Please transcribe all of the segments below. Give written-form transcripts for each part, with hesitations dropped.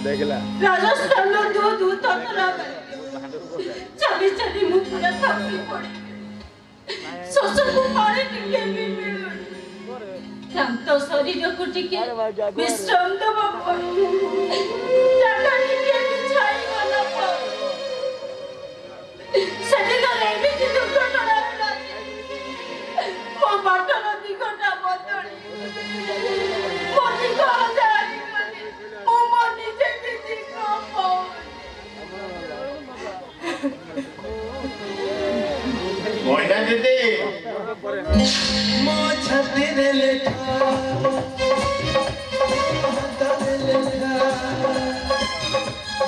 राजस्थान दूध ततला चली चली मु पूरा थकी पड़ी शोष को पानी टिके भी मिलुनी क्लांत शरीर को टिके विश्राम दबा पड़ी जागा टिके भी छाई वाला पड़ी शरीर रे भी दुर्घटना मो बाटर दिगटा बदली मोनी कहा जाई मो मोनी जे बिजी को मोइना दीदी मो छते रे लेखा हाथ रे लेखा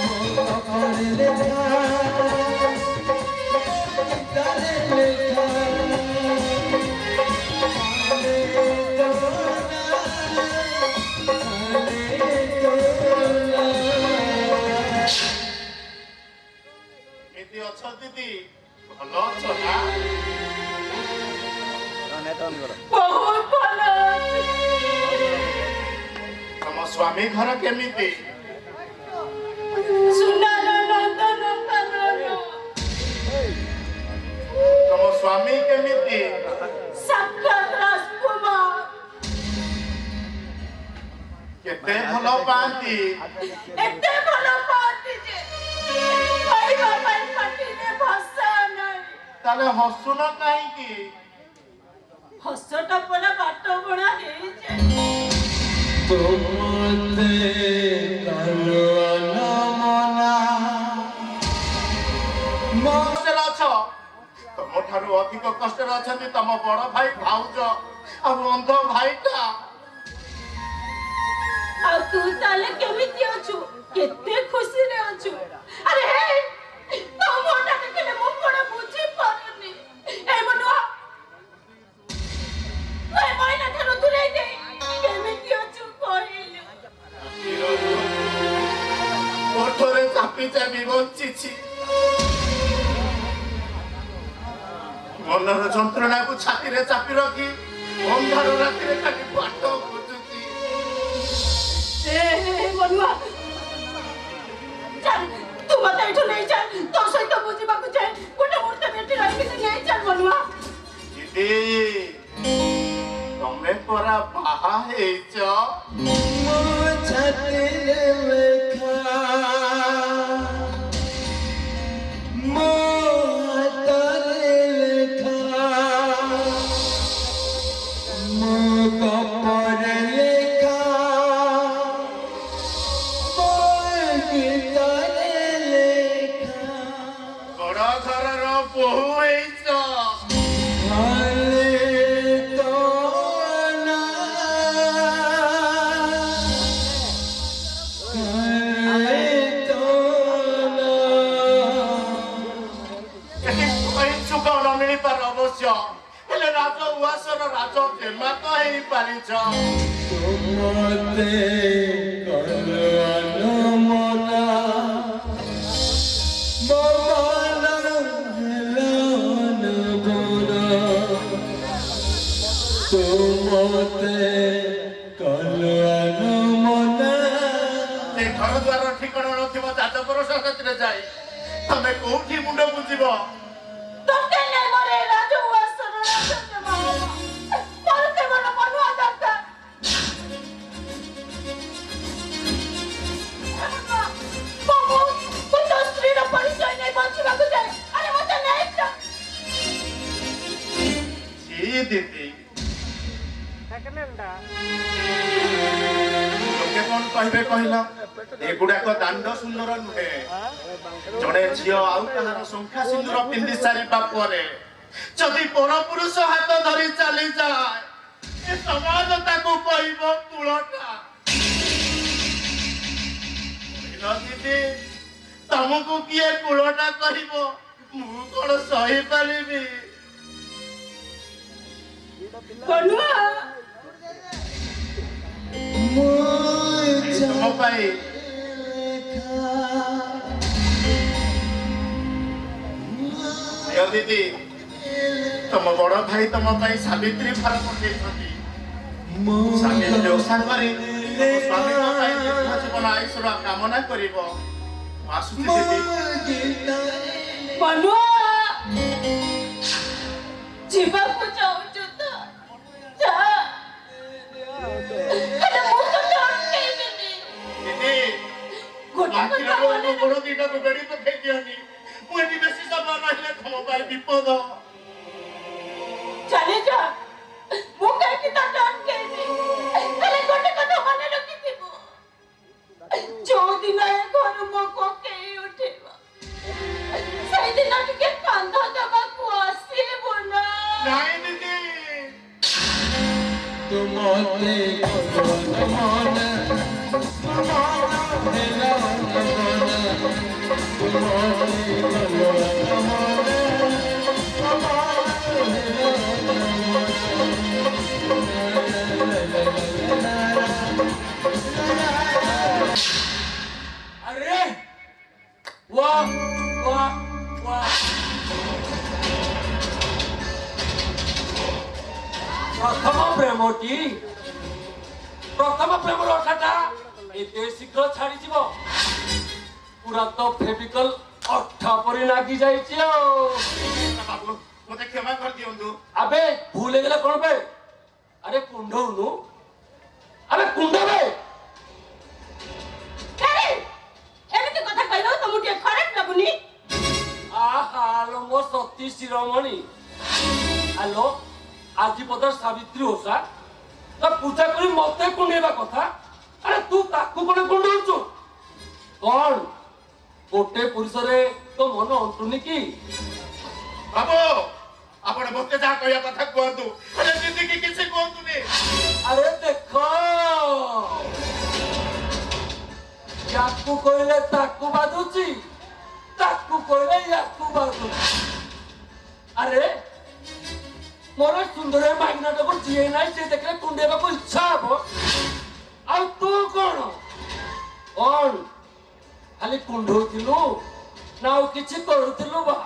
मो कपड़े लेखा तारे लेखा दीदी भल अछ ना बहुत भलो तम स्वामी घर केमिति सुनार नंदन कानन तम स्वामी केमिति साक्षात राजकुमार केते भल पांती एते भलो पाती जे कहवा पाई पाटीने भाषा नहीं ताले हसुन काई की हसटा पला बाट बणा हे जे तुमते कलना मना कष्ट अछ तम ठारू अधिक कष्ट अछंती तम बड़ भाई भाउज आ अंध भाईटा आ तू ताले केमिति अछु केते खुशी रे अछु अरे हे तो मोटा देखले मो कोन बुझी पारुनी ए मनुआ ए माइना थारो दुलै दे केमिति अछु कहिलु ओठरे चापी चापी बंचिछि मनर जंत्रणा को छाती रे चापी रखी अंधार राति रे खाली बाट खोजुछि ए मनुआ चल तू मत एठो नहीं चल तो सहित बुझीबा को जाय गोटे मुहूर्त बेटी रही के नहीं चल मनुआ दीदी तमे परा बाहा हेच मो छते रे लेखा मो हाथ रे लेखा मो कपड़े लेखा मो गिटारे लेखा बड़ घरर बहु हेच हाले तो ना हाले तो ना इच्छुक न मिली पार अवश्य हेले राज उआसर राज प्रेमा तो हेई पारिछ तुमते कलना मना बाबा हेलन बोला तुमते कलना मना ए घर द्वार ठिकाना नथिबो जातकर ससतिरे जाय तमे कोठी मुंड बुझिबो तो केले मरे राजू वासर राजते मारा परते मन मनुआ दाता बाबू तो स्त्री रा परिचय नहीं बचिबा को जाय अरे मते नहीं तो जी दीदी लोके कोन कहबे कहिला एगुडाक दांड सुंदर नुहे जड़े झियो आउ कहार संख्या सिंदूर पिंदी सारी पापरे जदि पर पुरुष हाथ धरी चली जाए ए समाज ताको कहबो कुलटा दीदी तमको किए कुलटा कहबो मु कोन सही पारिबी मनुआ मो तुम पाई दीदी तुम बड़ भाई तुम सावित्री फार पठे स्वामी जो सागर ସ୍ୱାମୀଙ୍କ ପାଇଁ ଦୀର୍ଘ ଜୀବନ ଆୟୁଷର କାମନା କରିବ। ମୁଁ ଆସୁଛି ଦିଦି। ମନୁଆ ଯିବାକୁ ଚାହୁଁଛୁ ତ ଯା, ହେଲେ ମୁଁ ତ ଅଟକେଇବିନି। ଦିଦି ଗୋଟେ କଥା ମନେ ଗୋଡ଼ ଦିଟାକୁ ବେଡ଼ି ପକେଇ ଦିଅନି। ମୁଁ ଏଠି ବେଶୀ ସମୟ ରହିଲେ ତମ ପାଇଁ ବିପଦ। ଚାଲି ଯା, ମୁଁ କାହିଁକି ତତେ ଅଟକେଇବି। ହେଲେ ଗୋଟେ କଥା ମନେ ରଖିଥିବୁ, ଯୋଉଦିନ ଏ ଘରୁ ମୋ କୋକେଇ ଉଠିବ ସେଇଦିନ ଟିକେ କାନ୍ଧ ଦବାକୁ ଆସିବୁ ନା। ନାଇଁ ଦିଦି ତୁମତେ ମନ ହେଲା अरे वाह वाह वाह प्रथम प्रेमटी प्रथम प्रेमर अठाटा एते शीघ्र छाड़ी जीव पूरा तो फेविकल अठा परी लागी जाइछि बाबू मते क्षमा कर दियंतु। अबे भूल गेला कोन बे अरे कुंडौनु अबे कुंडबे ଆରେ ଏମିତି କଥା କହିବ ତମକୁ ଟିକେ ଖରାପ ଲାଗୁନି? आहा लो मो सती शिरोमणि हेलो आजी पदर सावित्री ओषा तो पूजा करी मते कुंडेबा कथा अरे तू ताकू कोन कुंडौछु कोन गोटे पुरुष रे तो मन अंतुनी की बाबू आपण मते जा कहया कथा कहतु। अरे दीदी की किसी कहतुनी। अरे देखो याकू कोइले ताकू बादुची ताकू कोइले याकू बादुची अरे मोर सुंदर माइनाटा को जिए नाही से देखले कुंडेबा को इच्छा हबो आ तू कोन कोन खाली कुंडौथिलु ना और किछि करूथिलु बा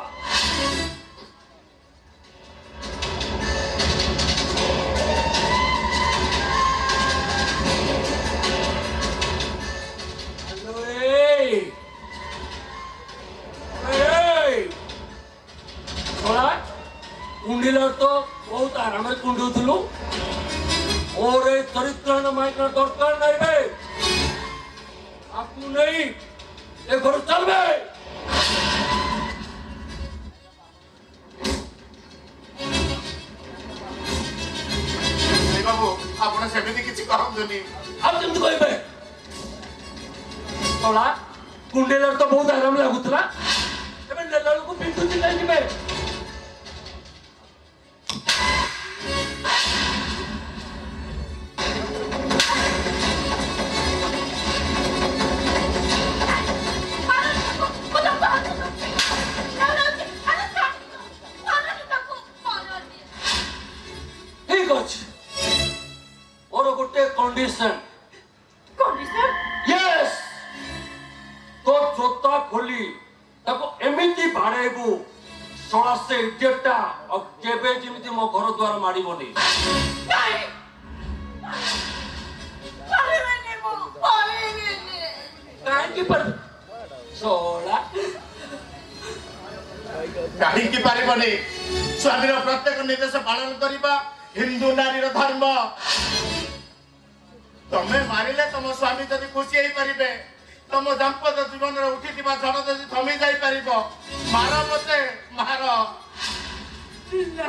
कुंडिलर तो बहुत आराम कुंडुलु और चरित्र माइक दरकार नहीं बे आपू नहीं ए घर चल बे बाबू आपण सेमिति किछि करंतुनी। अब जमती कहबे तोला कुंडिलर तो बहुत आराम लागुतला एबे नेलल को पिंटू चिल्लाई जिबे ठीक अछि और गोटे कंडीशन कंडीशन यस तो जोता खोली ताको एमिति बाड़ेबू सोला से इडियटा और केबे जेमिति मो घर द्वार माडीबोनी नहीं पारेबेनी मो पारेबेनी काहे की पर सोला काहे की पारिबनी। स्वामीर प्रत्येक निर्देश पालन करिबा हिंदू नारीर धर्म। तमे मारिले तम स्वामी जदि खुशी होई परिबे तम दाम्पत्य जीवन रे उठिथिबा झड़ जदि थमी जाई परिबो मार मते मार ना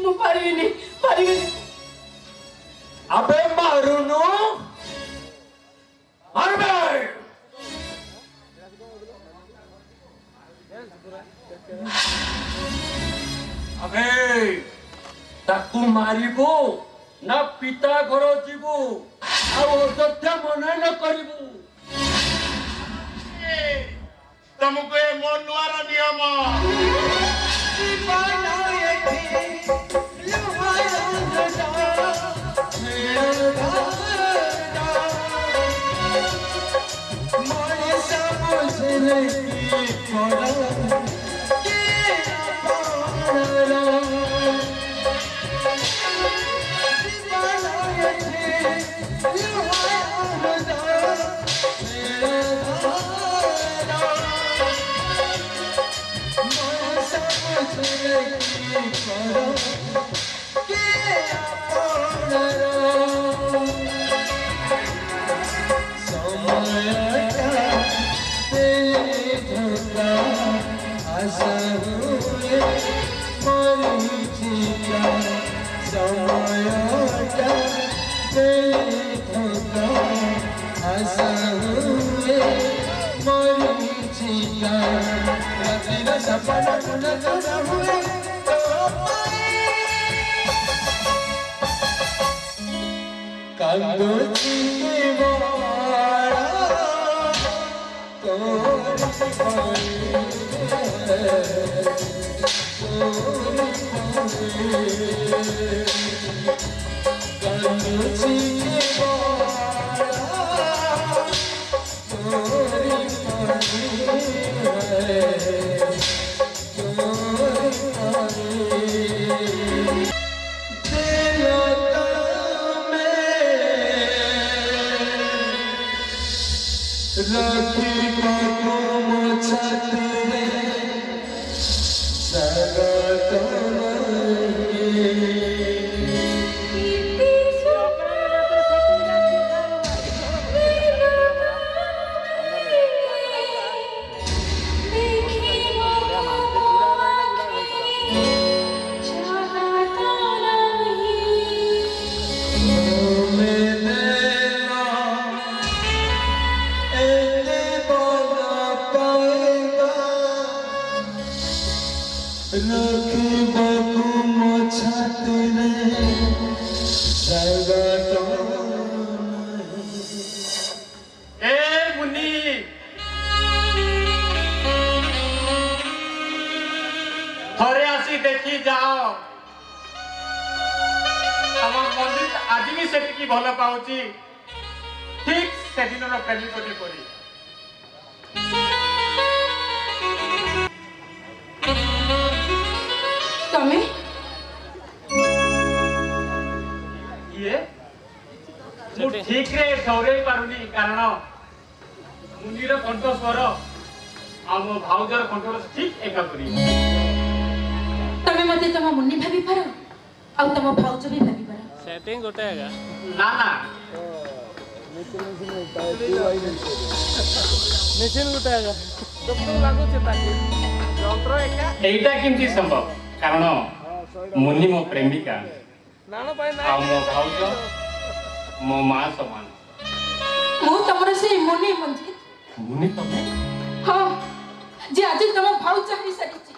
मो पारेबेनी पारेबेनी अबे मारुनु मारबे अबे ताकू मारिबो ना पिता घर जीवु आ अयोध्या मने न करिबु तुमको ए मनुआर नियम थोड़े आसी देखी जाओ हम मंदिर आज भी से भल पाऊँची ठीक से दिन प्रेमिक परी तमे ये मु ठीक रे ठौरे पारुनी कारण मुनिर कंठ स्वर आ मो भाउजर कंठ ठीक एका परी तमे मते तम मुन्नी भाबी पारो आ तम भाउज भी भाबी पारो सेटिंग गोटे है ना ना मेशिन गोटे है तो लागू छे ताकि यंत्र एका एटा केमती संभव कारण मुनि मो प्रेमिका नानो पाई आ मो भाउज मो मां समान मु तमर से मुन्नी मंजित मुनि तमे हां जे आज तम भाउज चाहि सरिछि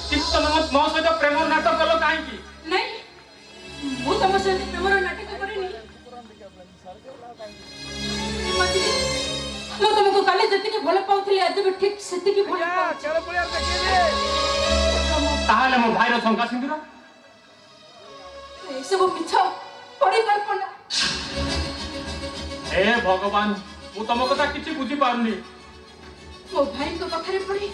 किंतु तमे मो सहित प्रेम नाटक कलो काहे की नहीं मु तम से प्रेमर नाटक करिनी मु तुमको काले जति के भल पाउथली आज भी ठीक सेति की भल पाउ चलो पुलिया देखी दे ताहले मो भाईर शंका सिंदूर ए सब मिछ परिकल्पना हे भगवान मु तम कथा किछि बुझी पारुनी मो भाई को पाखरे पड़ी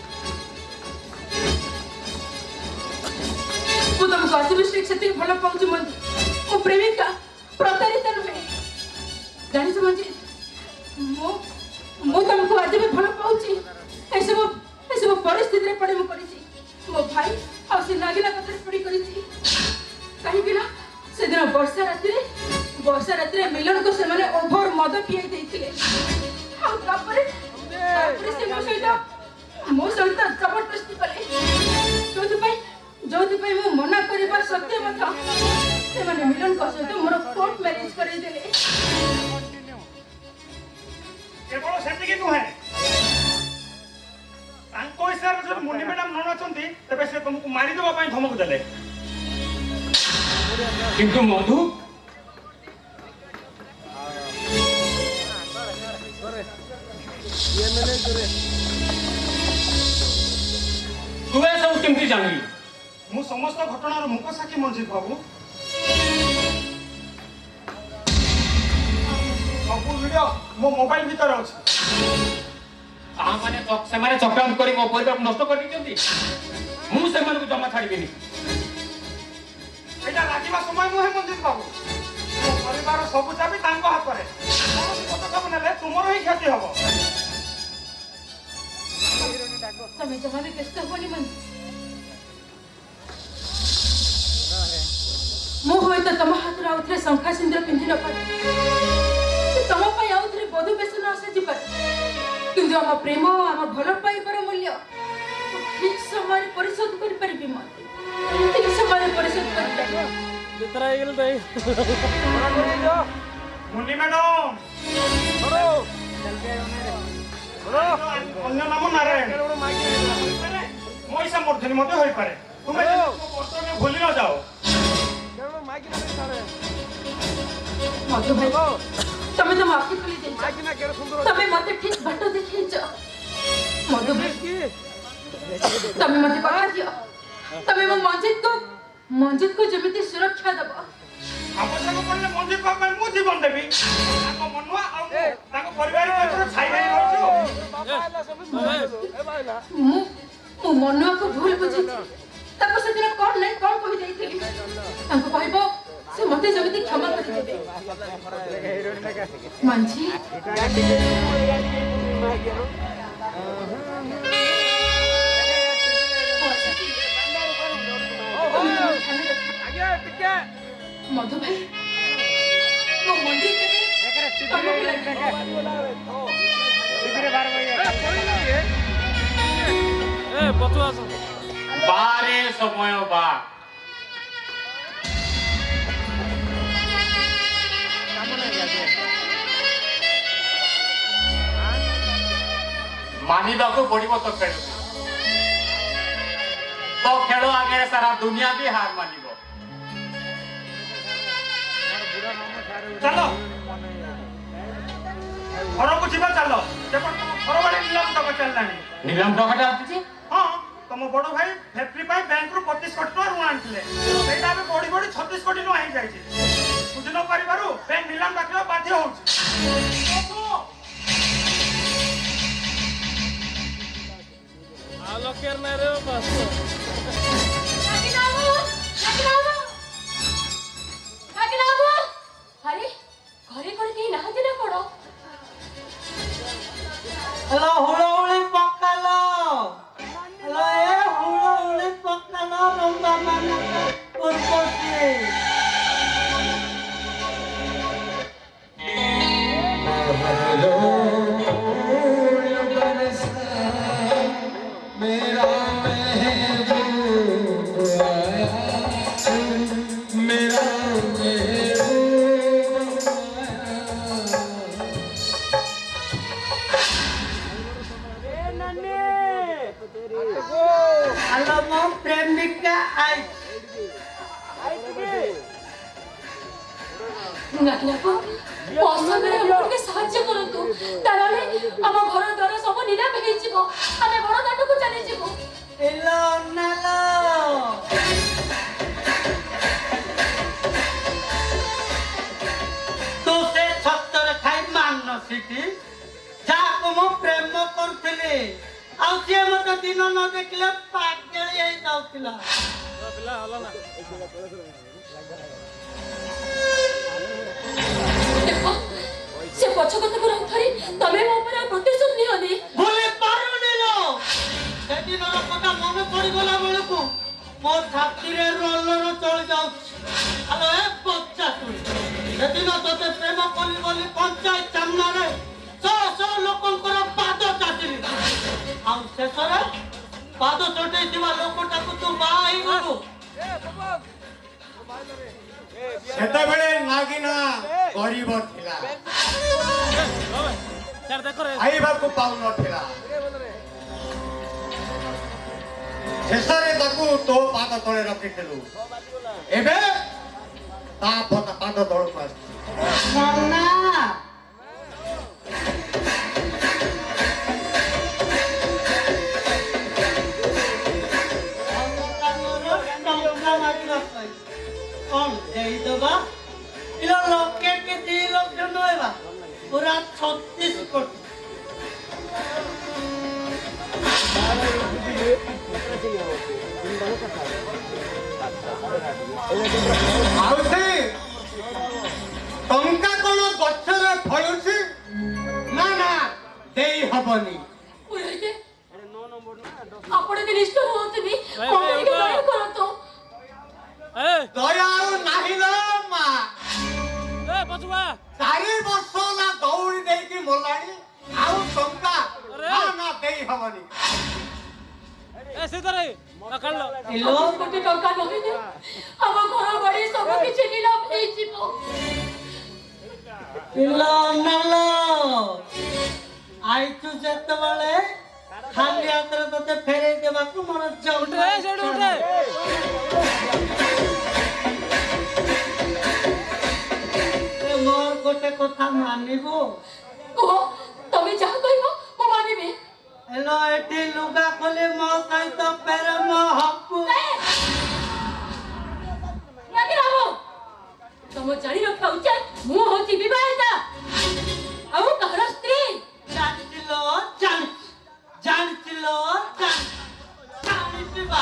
मु तुमको आज भी ठीक सेति की भल पाउछु मन मो प्रेमिका प्रतारित नुहे जानि समझी मु तुमको आज भी भल पाउछि ऐसे परिस्थिति रे पड़े मु करिछि मो भाई आ से नागिना कथरे पड़ी करिछि काहे बिना से दिन वर्षा रात रे मिलन को से माने ओभर मद पिए देथिले आ तापरे से मो सहित जबरदस्ती कले जोति पे मु मना करबा सत्य मत से माने मिलन को सहित मोर कोर्ट मैरिज करे देले केवल सेटिकी नुहे तांको हिसाब से मुंडी मैडम नन अछंती तबे से तुमको मारी देबा पई धमक देले किंतु मधु ये मैंने करे तू ए सब केमती जानली मु समस्त घटनार मुख साक्षी मंजित बाबू सब वीडियो मो मोबाइल भीतर अछि आ माने चक्रांत करी मो परिवार नष्ट कर दिचंती मु से मन को जमा छाड़ीबेनी एटा राजीवा समय नुहे मंजित बाबू मो परिवार सब चाबी तांको हाथ करे कोनो पदक्षेप नेले तुमरो ही क्षति हबो ତମେ ଜମା ବି ବ୍ୟସ୍ତ ହୁଅନି ମଞ୍ଜୁ। ମୁଁ ହୁଏତ ତମ ହାତରେ ଆଉଥରେ ଶଙ୍ଖା ସିନ୍ଦୁର ପିନ୍ଧି ନପାରେ, ତମ ପାଇଁ ଆଉଥରେ ବଧୁ ବେଶ ନ ସାଜିପାରେ, କିନ୍ତୁ ଆମ ପ୍ରେମ ଆମ ଭଲ ପାଇବାର ମୂଲ୍ୟ ଠିକ ସମୟରେ ପରିଶୋଧ କରିପାରିବି। ମତେ ଠିକ ସମୟରେ ପରିଶୋଧ କରିପାରିବି। जितना एगल दे मुन्नी मैडम अन्य नाम नारायण मईसा मूर्धनि मते होई पारे तुमे कर्तव्य भूली न जाओ। मधु भाई तमे तो माफी खुली दे, तमे मते ठीक बाट देखैछ। मधु भाई तमे मते बता दियो, तमे मो मंजित को जमिति सुरक्षा दब। आवश्यक पड़ले मंजित को मैं मु जीवन देबी। ताको मनुआ आ ताको परिवार को छाई नहीं रहछो। मु मनुआ को भूल बुझी ताको से दिन कोन नहीं कोन कहि देइथिली, ताको कहबो से मते जमिति क्षमा कर देबे। मंजी मधु भाई वो मंदिर के बारे समय बा मानिबाकू पड़िबो तो खेल तो खेल आगे सारा दुनिया भी हार मानिबो। चलो घर को जीवा चलो देखो तुम घर वाले नीलम टका चललानी। नीलम टकाटा आछि हां तुम बड़ भाई फैक्ट्री पाई बैंक रो 25 कोटी टका ऋण आनथिले सेटा भी बड़ी बड़ी 36 कोटी नो आइ जाइछि। बुझ न परिबारु बैंक नीलम डाकियो बाध्य होउछि। आलो केर न रे बस अरे घरे कोन के नाहते ना कोडो। हेलो हुड़हुड़ी पकालो, हेलो ए हुड़हुड़ी पकालो रंबा माना उर्पोसी। मेरा महबूब आया, मेरा महबूब आया। हेलो मो प्रेमिका आई नाकिनाको पसंदरे हमको के साहाय्य करंतु ताराले हम घर द्वार सब निराम हेइ जिवो, हमें बड़ दांड को चली जिवो। हेलो नालो तू से छतर खाई मान सिटी जाको मो प्रेम करथिले आ से मते दिन न देखले पागल हे जाउतिला। पिला हला ना देखो से पछकत को रथरी तमे मो पर प्रतिशोध नियने भूली पारुनी लो सेदिन रो कथा मन पड़ी गला बेलकू मो छाती रे रोलर चल जाउ। हेलो ए बच्चा तू सेदिन तते प्रेम कली बोली पंचायत सामना रे 100 लोकंकर पाद चाटिली आ शेषरे पाद चटै दिवा लोकटा को तू बाई गलु। सेते बेले नागिना गरीब थिला, सर देखो रे आईबा को पाउ नथिला। शेषरे ताकू तो पाद तळे रखिथिलु, एबे ता पाद तळ पास नाना कौन दे दबा इलो लोके के 2 लाख नोएबा पूरा 36 कोटी। आउसे टंका कोन गछरे फळुछि ना ना देई हबनी। पुरैते ଆପଣ ବି ନିଷ୍ଠୁର ହୁଅନ୍ତୁନି ମୋ ପାଇଁ ଟିକେ ଦୟା କରନ୍ତୁ ଦୟା ଆଉ ନାହିଁ ଲୋ ମା ଏ ପଛୁଆ 4 ବର୍ଷ ହେଲା ଦୌଡ଼ି ଦେଇକି ମଲାଣି ଆଉ ଟଙ୍କା ନା ଦେଇ ହବନି ଏ ସିଧରେ କାଢିଲ କୋଟି ଟଙ୍କା ନହେଲେ ଆମ ଘର ବାଡ଼ି ସବୁ କିଛି ନିଲାମ ହେଇଯିବ ପିଲା ନାଲ ଆଇଛୁ ଯେତେବେଳେ ଖାଲି ହାତରେ ତତେ ଫେରେଇ ଦେବାକୁ ମୋର ଉଠେ ସେଠୁ ଉଠେ ମୋର ଗୋଟେ କଥା ମାନିବୁ କୁହ ତମେ ଯାହା କହିବ ମୁଁ ମାନିବି ହେଲୋ ଏଠି ଲୁଗା ଖୋଲି ମୋ ସହିତ ପ୍ରେମ ହକୁ ରାମ ତମ ଜାଣି ରଖିବା ଉଚିତ ମୁଁ ହଉଛି ବିବାହିତା ଆଉ କାହାର ସ୍ତ୍ରୀ ଜାଣିଥିଲ ଜାଣିଥିଲ ଜାଣିଥିବା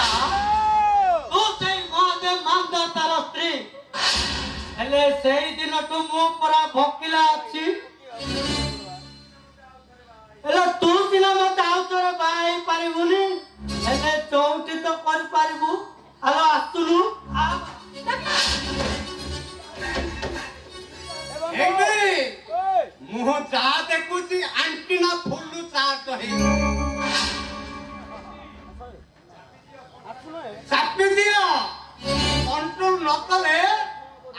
ତୁ ସେଇ ମହାଦେବ ମାନ୍ଦ ତାର ସ୍ତ୍ରୀ ହେଲେ ସେଇ ଦିନଠୁ ମୁଁ ପୁରା ଭକିଲା ଅଛି ହେଲେ ତୁ ସିନା ମତେ ଆଉ ଥରେ ବାହା ହେଇପାରିବୁନି ହେଲେ ଚଉଠି ତ କରିପାରିବୁ ଆଲୋ ଆସୁନୁ ମୁହଁ ଚା ଦେଖୁଛି ଆଣ୍ଟିନା ଫୁଲୁ ଚା କହି ଚାପି ଦିଅ କଣ୍ଟ୍ରୋଲ ନ କଲେ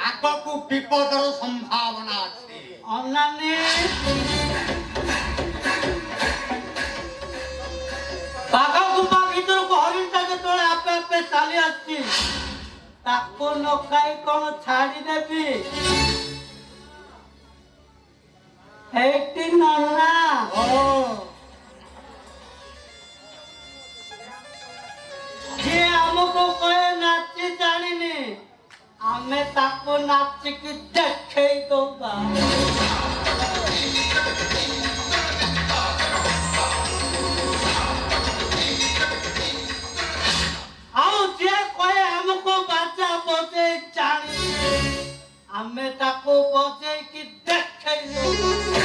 ଆଗକୁ ବିପଦର ସମ୍ଭାବନା ଅଛି ଅନାନି ବାଘ ଗୁମ୍ଫା ଭିତରକୁ ହରିଣଟା ଯେତେବେଳେ ଆପେ ଆପେ ଚାଲି ଆସିଛି ତାକୁ ନ ଖାଇ କଣ ଛାଡ଼ିଦେବି ଏଇଠି ନନା ଯିଏ ଆମକୁ କହେ ନାଚି ଜାଣିନି ଆମେ ତାକୁ ନାଚିକି ଦେଖେଇ ଦବା ଆଉ ଯିଏ କହେ ଆମକୁ ବାଜା ବଜେଇ ଜାଣିନି ଆମେ ତାକୁ ବଜେଇକି ଦେଖେଇ ଦବା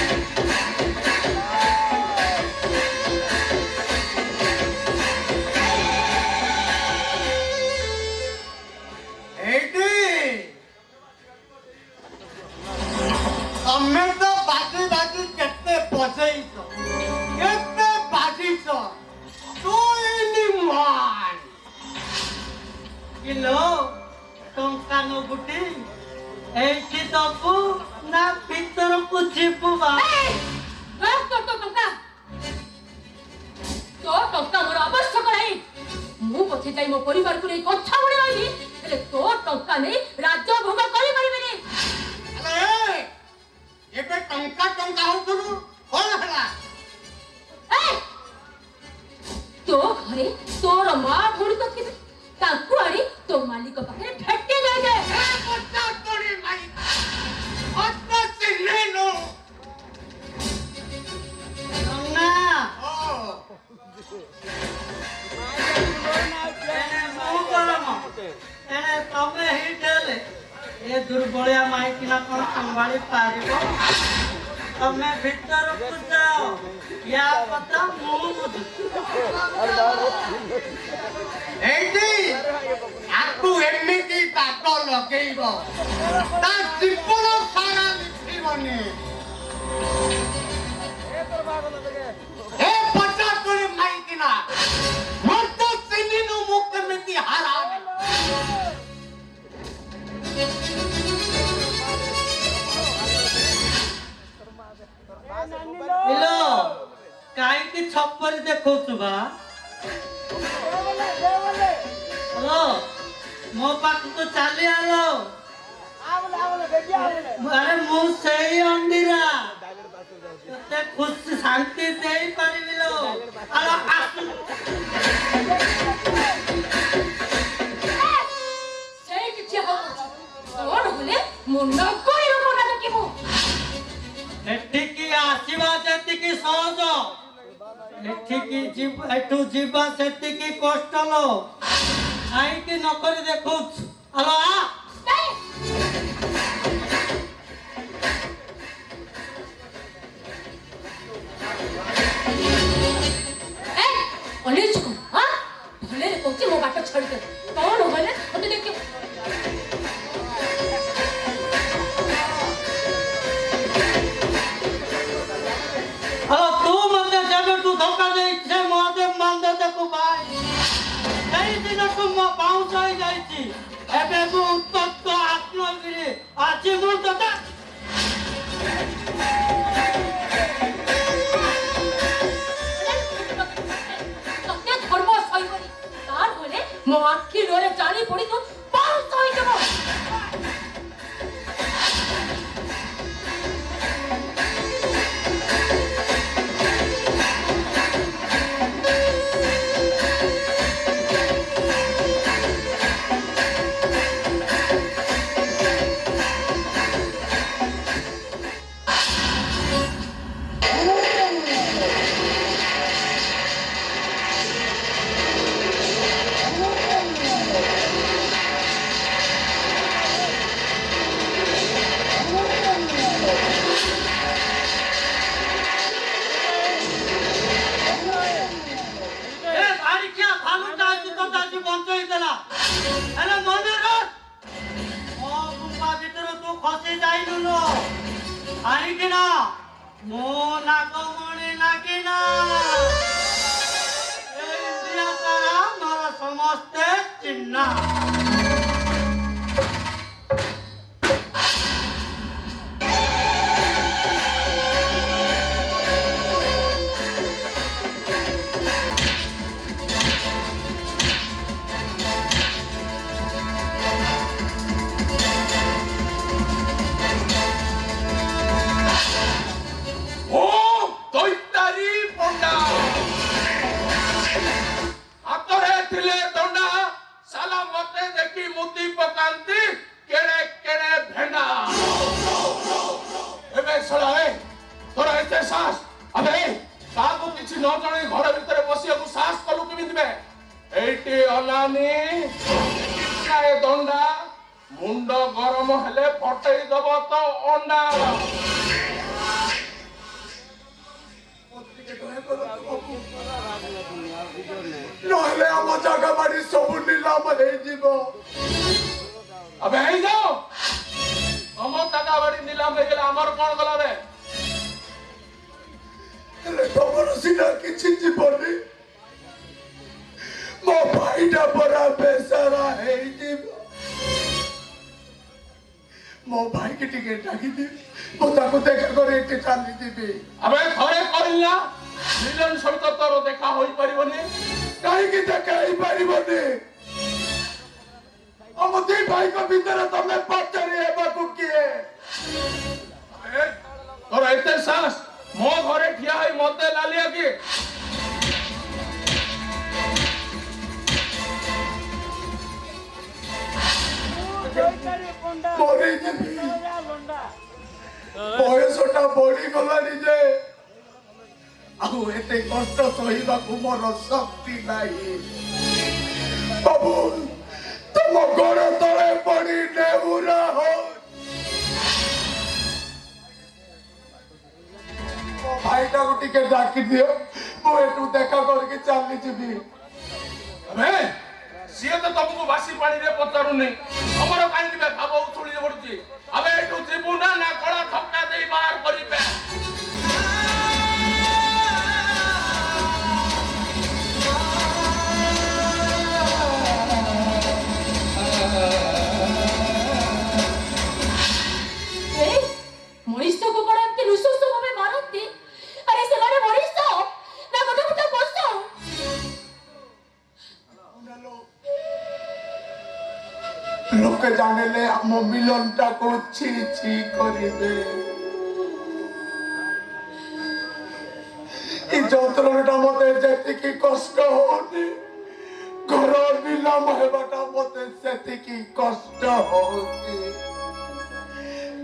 ତମେ ତ ବାଜି ବାଜି କେତେ ବଜେଇଛ କେତେ ବାଜିଛ କିଲୋ ଟଙ୍କା ନବୁଟି ଏଇଠି ଦବୁ ନା ଭିତରକୁ ଯିବୁ ବା ତୋ ଟଙ୍କା ମୋର ଆବଶ୍ୟକ ନାହିଁ ମୁଁ ପଛେ ଯାଇ ମୋ ପରିବାରକୁ ନେଇ କଥା ଭଳି ରହିବି ହେଲେ ତୋ ଟଙ୍କା ନେଇ ରାଜ୍ୟ ଭୋଗ କରିପାରିବିନି ଏବେ ଟଙ୍କା ଟଙ୍କା ହଉଥିଲୁ କଣ ହେଲା ତୋ ଘରେ ତୋର ମା ଭଉଣୀ ତ ଥିବେ ତାଙ୍କୁ ଆଣି ତୋ ମାଲିକ ପାଖରେ ଭେଟି ଯାଇଥାଏ ତମେ ହେଇଥିଲେ ଏ ଦୁର୍ବଳିଆ ମାଇକିନା କଣ ସମ୍ଭାଳି ପାରିବ ତମେ ଭିତରକୁ ଯାଅ ୟା କଥା ମୁଁ ଏଇଠି ଆକୁ ଏମିତି ଦାଗ ଲଗେଇବ ତା ଜୀବନ ସାରା ମିଶିବନି ଏ ପଚାଶ ମାଇକିନା ମତେ ଚିହ୍ନିନୁ ମୁଁ କେମିତି ହାରାନି ହେଲୋ କାହିଁକି ଛପରି ଦେଖଉଛୁ ବା ହ୍ୟାଲୋ ମୋ ପାଖକୁ ଚାଲି ଆଲୋ ଆରେ ମୁଁ ସେଇ ଅଣ୍ଡିରା ତତେ ଖୁସି ଶାନ୍ତି ଦେଇପାରିବି ଲୋ ଆଲୋ ସେଇଠି ଠିଆ ହଉଛି କଣ ହେଲେ ମୁଣ୍ଡ କରି ମନା ଦେଖିବୁ ଏଠିକି ଆସିବା ଯେତିକି ସହଜ ଏଠୁ ଯିବା ସେତିକି କଷ୍ଟ ଲୋ କାହିଁକି ନକରି ଦେଖୁଛୁ ଆଲୋ ଅନିଜ ବାଟ ଛାଡିଦେ କଣ ଗଲେ ମତେ ଦେଖ ହ୍ୟାଲୋ ତୁ ମତେ ଯେବେଠୁ ଧୋକା ଦେଇଛେ ମହାଦେବ ମାନ୍ଦା ତାକୁ ଭାଇ ସେଇ ଦିନଠୁ ମୋ ବାଉଁଶ ହେଇଯାଇଛି ଏବେ ମୁଁ ଉତ୍ତପ୍ତ ଆତ୍ମଗିରି ଆଜି ମୁଁ ତତେ ସତ୍ୟ ଧର୍ମ ସହିବନି ତାର ଗଲେ ମୋ ଆଖି ଡୋରେ ଜାଣି ପଡି ତୁ ବାଉଁଶ ହେଇଯିବ ସମସ୍ତେ ଚିହ୍ନା मुंड गरम हेले फटई दब तो अंडा नहले हम जगह बाड़ी सब नीलाम हे जीवो अबे हे जाओ हम जगह बाड़ी नीलाम हे गेला हमर कोन गला बे हेले तमर सिना किछि जीवनी मो भाईटा बड़ा बेसारा हे जीवो मो भाई के टिकट डाकी दे मो ताको देखा करे के चाली दिबी अबे थरे कहला मिलन सहित तोर देखा होई परिबनी काहे की देखा ही परिबनी हम दी भाई को भीतर तमे पचरी हेबा को किए अबे तोर एते साहस मो घरे ठिया होई मते लालिया की मोरे जीवी बयसटा बड़ी गलानी जे आउ एते कष्ट सहिबा को मोर शक्ति नाही बाबू तुम गोड़ तले पड़ी नेहुरा हो भाईटा को टिके डाकी दियो मो एटू देखा करके चली जीवी अबे सिए तो तुमको बासी पानी रे पतरुनी हमर काई के भाव उछुली पड़ुची अबे एटू त्रिपुना ना कळा ठक्का देई बाहर करिबे मनीष को बड़ा एमती लुसुस भाबे मारती अरे से मारे मनीष ना गोटे गोटे बसो लोक जाने ले हम मिलन टा को छी छी करिबे ई जंत्रटा मते जेति की कष्ट होनी घर मिलम हेबाटा मते सेति की कष्ट होनी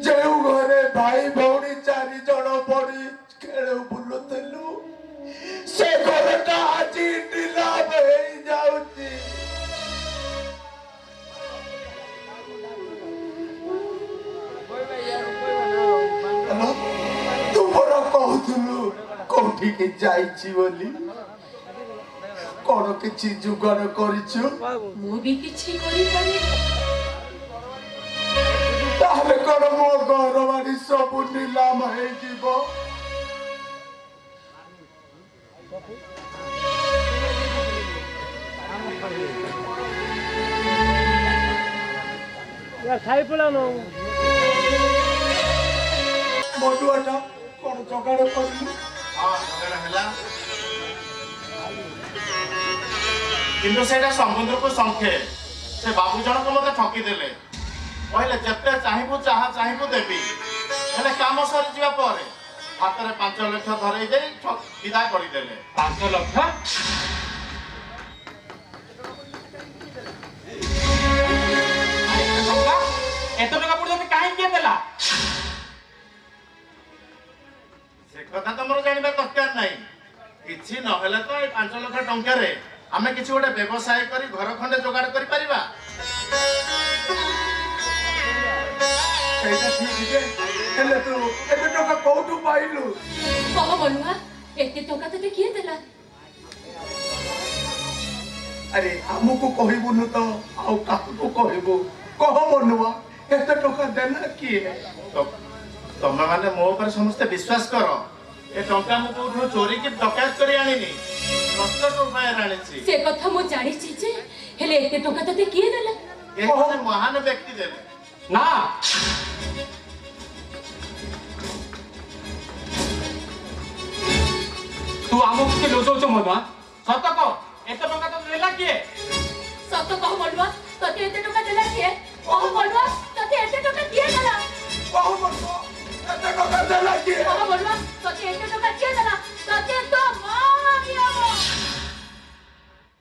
जेउ घरे भाई भौणी चारि जण पड़ी खेळ बुलुतलु से घरटा आजी नीलाम हेई जाउची तुमरा कहथुलु कोठी के जाईची बोली कोन କିଛି ଯୁଗାଡ଼ କରିଛୁ? ମୁଁ ବି କିଛି କରିପାରିବି। ତାହେଲେ କଣ ମୋ ଘର ବାଡ଼ି ସବୁ ନିଲାମ ହେଇଯିବ? ଖାଇ ପଳାনো ମଧୁଆଟା କଣ ଯୋଗାଡ଼ କରିଲୁ? ହେଲା କିନ୍ତୁ ସେଇଟା ସମୁଦ୍ରକୁ ଶଙ୍ଖେ। ସେ ବାବୁ ଜଣକ ମତେ ଠକିଦେଲେ, କହିଲେ ଯେତେ ଚାହିଁବୁ ଯାହା ଚାହିଁବୁ ଦେବି, ହେଲେ କାମ ସରିଯିବା ପରେ ହାତରେ 5 ଲକ୍ଷ ଧରେଇ ଦେଇ ବିଦା କରିଦେଲେ। 5 ଲକ୍ଷ? ଏତେ ଟଙ୍କା ପର୍ଯ୍ୟନ୍ତ କାହିଁକି ଦେଲା? ସେ କଥା ତମର ଜାଣିବା ଦରକାର ନାହିଁ। କିଛି ନହେଲେ ତ ଏଇ 5 ଲକ୍ଷ ଟଙ୍କାରେ ଆମେ କିଛି ଗୋଟେ ବ୍ୟବସାୟ କରି ଘର ଖଣ୍ଡେ ଯୋଗାଡ଼ କରିପାରିବା। ସେଇଟା ଠିକ ଯେ, ହେଲେ ତୁ ଏତେ ଟଙ୍କା କୋଉଠୁ ପାଇଲୁ? କହ ବଲୁଆ, ଏତେ ଟଙ୍କା ତତେ କିଏ ଦେଲା? ଆରେ ଆମକୁ କହିବୁନୁ ତ ଆଉ କାହାକୁ କହିବୁ? କହ ବଲୁଆ, ଏତେ ଟଙ୍କା ଦେଲା କିଏ? ତମେ ମାନେ ମୋ ଉପରେ ସମସ୍ତେ ବିଶ୍ୱାସ କର। ଏ ଟଙ୍କା ମୁଁ କୋଉଠୁ ଚୋରି କି ଡକାୟତ କରି ଆଣିନି, କଷ୍ଟ ଉପାୟରେ ଆଣିଛି। ସେ କଥା ମୁଁ ଜାଣିଛି ଯେ, ହେଲେ ଏତେ ଟଙ୍କା ତତେ କିଏ ଦେଲା? ଏ ଗୋଟେ ମହାନ ବ୍ୟକ୍ତି ଦେଲେ। ନା, ତୁ ଆମକୁ କି ଲୁଚଉଛୁ ମଧୁଆ? ସତ କହ, ଏତେ ଟଙ୍କା ତତେ ଦେଲା କିଏ? ସତ କହ ବଲୁଆ, ତତେ ଏତେ ଟଙ୍କା ଦେଲା କିଏ? କହ ବଲୁଆ, ତତେ ଏତେ ଟଙ୍କା କିଏ ଦେଲା? କହ ବଲୁଆ, ଏତେ ଟଙ୍କା ଦେଲା କିଏ? କହ ବଲୁଆ, ତତେ ଏତେ ଟଙ୍କା କିଏ ଦେଲା? ତତେ ତ ମା ଦିଅ।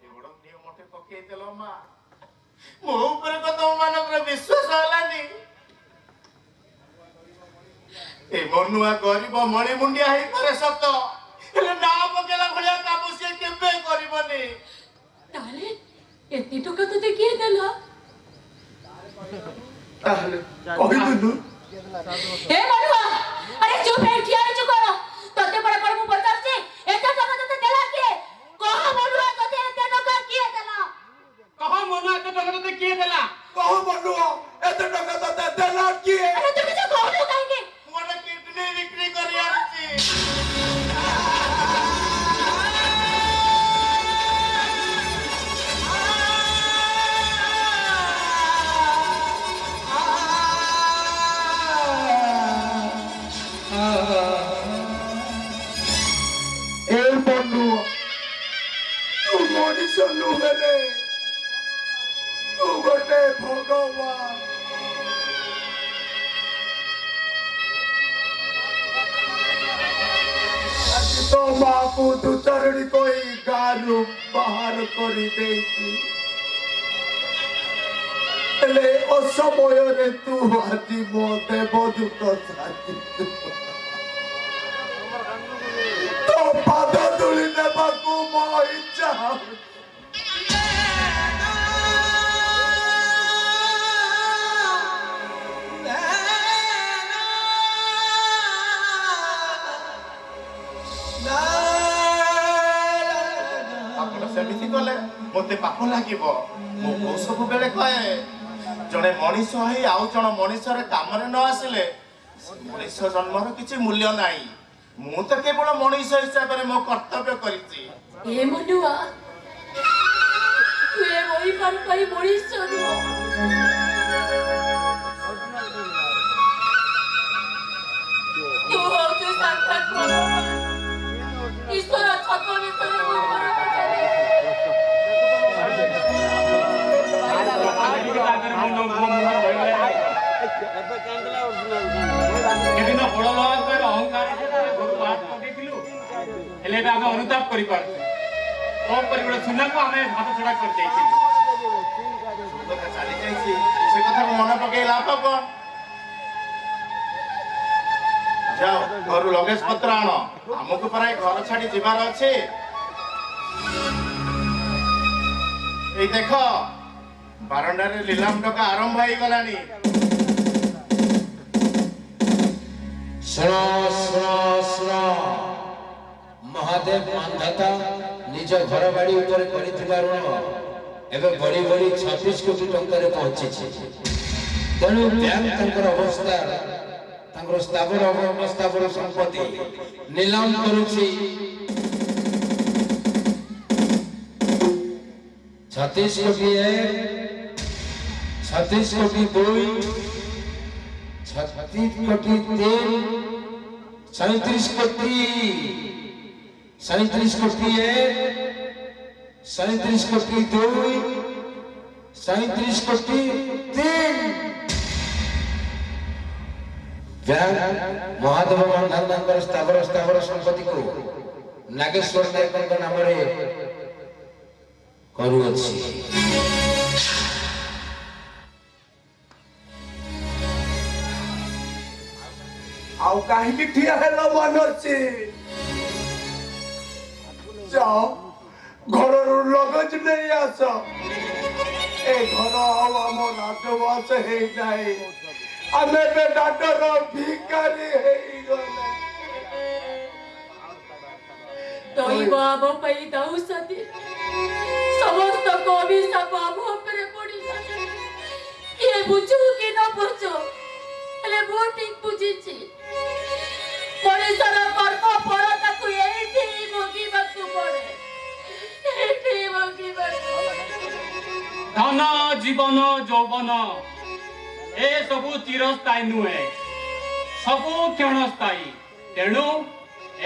ଏଗୁଡା ନିୟମଟେ ପକେଇଦେଲ ମା। ମୋ ଉପରେ ତ ତମମାନଙ୍କର ବିଶ୍ୱାସ ହେଲାନି। ଏ ମନୁଆ ଗରିବ ମଣିମୁଣ୍ଡିଆ ହେଇପାରେ ସତ, ହେଲେ ନା ପକେଇଲା ଭଳିଆ କାମ ସିଏ କେବେ କରିବନି। ତାହେଲେ ଏତେ ଟଙ୍କା ତତେ କିଏ ଦେଲା? ତାହେଲେ କହିବୁନୁ? ଏ ବଲୁଆ, ଆରେ ଚୁପ ହେଇ ଠିଆ ହେଇଛୁ କର। ତତେ ବଡ଼ ବଡ଼ ମୁଁ ପଚାରୁଛି, ଏତେ ଟଙ୍କା ତତେ ଦେଲା କିଏ? କହ ବଲୁଆ, ତତେ ଏତେ ଟଙ୍କା କିଏ ଦେଲା? କହ ମନୁଆ, ଏତେ ଟଙ୍କା ତତେ କିଏ ଦେଲା? କହ ବଲୁଆ, ଏତେ ଟଙ୍କା ତତେ ଦେଲା କିଏ? ଆରେ ତୁ କିଛି କହୁନୁ କାହିଁକି? ମୁଁ ଗୋଟେ କିଡନୀ ବିକ୍ରି କରି ଆଣିଛି। ଏ ବଲୁଆ, ତୁ ମଣିଷ ନୁହେଁ, ତୁ ଗୋଟେ ଭଗବାନ। ଆଜି ତ ମାକୁ ଦୁଚରଣୀ କହି ଗାଁରୁ ବାହାର କରିଦେଇଛି, ହେଲେ ଅସମୟରେ ତୁ ଆଜି ମୋ ଦେବଦୂତ ସାଜିଛୁ। ତୋ ପାଦ ଧୂଳି ନେବାକୁ ମୋ ଇଚ୍ଛା ହଉଛି। ଆପଣ ସେମିତି କଲେ ମତେ ପାପ ଲାଗିବ। ମୁଁ ବୋଉ ସବୁବେଳେ କହେ, ଜଣେ ମଣିଷ ହେଇ ଆଉ ଜଣେ ମଣିଷର କାମରେ ନ ଆସିଲେ ମଣିଷ ଜନ୍ମର କିଛି ମୂଲ୍ୟ ନାହିଁ। ମୁଁ ତ କେବଳ ମଣିଷ ହିସାବରେ ମୋ କର୍ତ୍ତବ୍ୟ କରିଛି। ଏ ମନୁଆ, ତୁ ଏ ରହିପାରି ମଣିଷ ନୁହଁ। ତୁ ହଉଛୁ ସାକ୍ଷାତ ଭଗବାନ। ଈଶ୍ୱର ଛତ ବିଷୟରେ ମୁଁ ସେଦିନ ବଡ଼ ଲୋକଙ୍କର ଅହଙ୍କାର ଘରୁ ବାହାର କରିଦେଇଥିଲୁ, ହେଲେ ଏବେ ଆମେ ଅନୁତାପ କରିପାରୁଛୁ। କଣ କରି ଗୋଟେ ସୁନାକୁ ଆମେ ହାତ ଛଡ଼ା କରିଦେଇଥିଲୁ। ଚାଲି ଯାଇଛି, ସେ କଥାକୁ ମନେ ପକେଇ ଲାଭ କଣ? ଯାଅ ଘରୁ ଲଗେଜ ପତ୍ର ଆଣ, ଆମକୁ ପରା ଘର ଛାଡି ଯିବାର ଅଛି। ଏଇ ଦେଖ, ବାରଣ୍ଡାରେ ଲିଲାମ ଟଙ୍କା ଆରମ୍ଭ ହେଇଗଲାଣି। ମହାଦେବ ମାନ୍ଧାତା निज घर बाड़ी ऊपर कर ऋण एवं बढ़ी बढ़ी 26 कोटी टंकार पहुंची तेणु बैंक अवस्था स्थावर अवस्थावर संपत्ति नीलाम करुछि 36 कोटी 1 36 कोटी 2 36 कोटी 3 37 कोटी 37 कोटी 1 37 कोटी 2 37 कोटी 3 महादेव मंधान स्थावर संपत्ति को नागेश्वर नायक नाम करुअछि आउ काहे ठिया हेलो मनोची जाओ घर लगज नहीं आस ए घर आम राजवास हे जाए आमे बे डाडर भिखारी हे गले तोई बाबा पई दाऊ सती समस्त को अभिशाप आम ऊपर पड़ी जाए ये बुझू कि न बुझू हेले वो ठीक बुझीची मनीषर कर्म फल ताकू एठी भोगिबाकू पड़े एठी भोगिबाकू धन जीवन यौवन ए सबु चिरस्थायी नुहे सबु क्षणस्थायी तेणु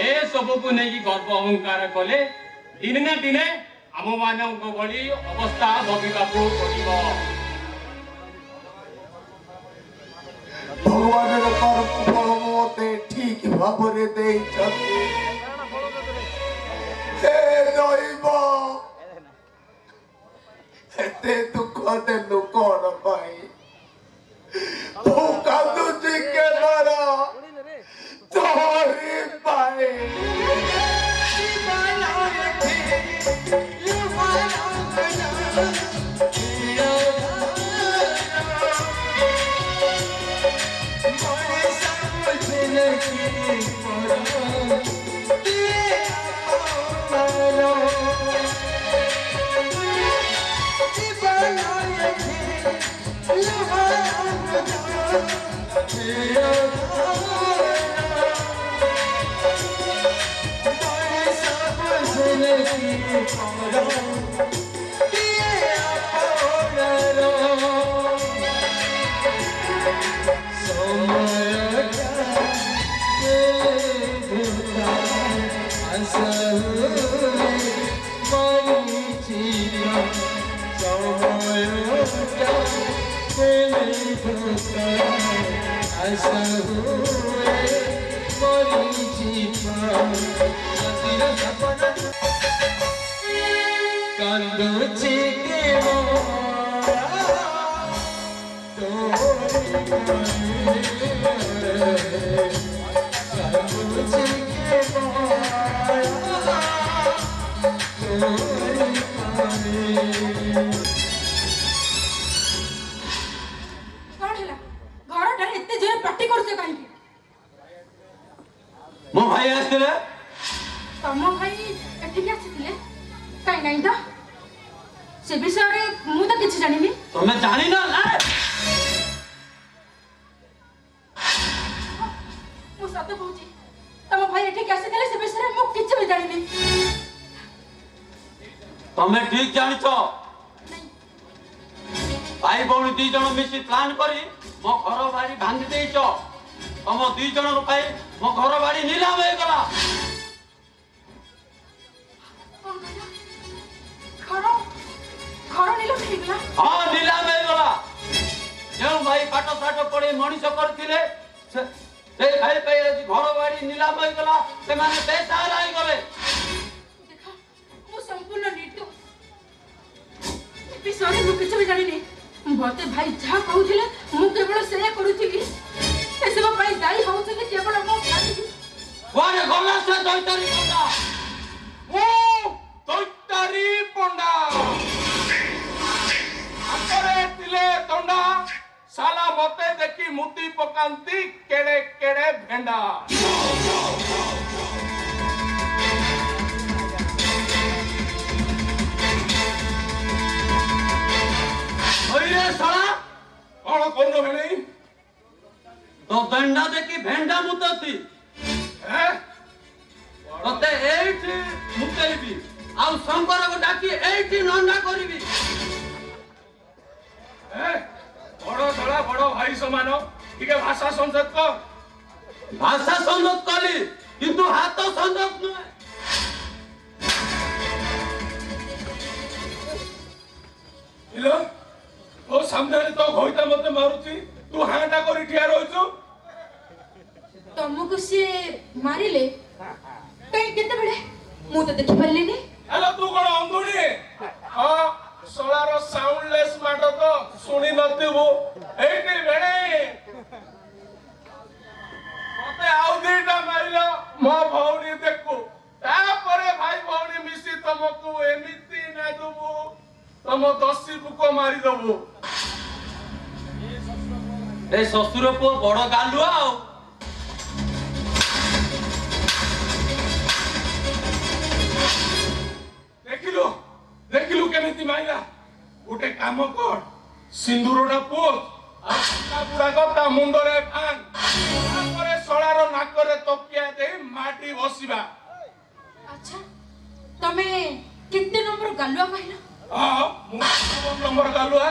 ए सबु को नहीं गर्व अहंकार कले दिने ना दिने आम मानक भली अवस्था भोगिबाकू पड़िबो भगवान कर्म मते ठीक भावरे दे छथि ए दैव एते दुख देलु कोन भाई भूखा तुझे के मारा तोरी पाए मो भाई आसले तम भाई एठिक आसीथिले काई नाही तो से विषय रे मु तो किछि जानिनी तमे जानि ना मु सत कहूची तम भाई एठिक आसीथिले से विषय रे मु किछि भी जानिनी तमे ठीक जानि छ भाई बहन दी जन मिसी प्लान करी मो घर बाड़ी भांगी देई छ तम दी जन को पाई मो घर बाड़ी नीलाम हो गला घर नीलाम हो गला हां नीलाम हो गला जो भाई पाठ साठ पढ़े मनीष करथिले से भाई पे घर बाड़ी नीलाम हो गला से माने पैसा लाई गले देखा मु संपूर्ण निर्दोष विषय मु किछि भी जानिनी मते भाई जा कहउथिले मु केवल से करूथिली एसब भाई दाई होउथिले केवल मो भाई वारे गला से दैतारी पंडा ओ दैतारी पंडा आकरे तिले तंडा साला मते देखी मुती पकांती केड़े केड़े भेंडा कोन भेले तो दंडा देखी भेंडा मुतती हैं तते एठी मुतेबी आउ शंकर को डाकी एठी नंडा करबी हैं बड़ धड़ा बड़ भाई समान टिके भाषा संसद को भाषा संदत कली किंतु हाथ संदत न इलो ओ सामने तो घोइता मते मारुची तू हांटा करी ठिया रहछु तुमको से मारिले कहीं केते बड़े मु तो देखि परलिनी हेलो तू कोन अंधुडी हां सोलार साउंडलेस माटो तो सुनी नथिबो एठी बेडे मते आउ दीटा मारिलो मो भौणी देखु तापरे भाई भौणी मिसी तुमको एमिति ना दबो तुम दसी बुको मारी दबो ए ससुर पो बड़ गालुआ आउ देखिलु केमिति माइला उठे काम कर सिंदूरडा पोत आ बुढ़ा को ता मुंडरे फान तापरे सोलार नाकरे तकिया दे माटी बसिबा अच्छा तमे कितने नंबर गालुआ कहला हां मु नंबर गालुआ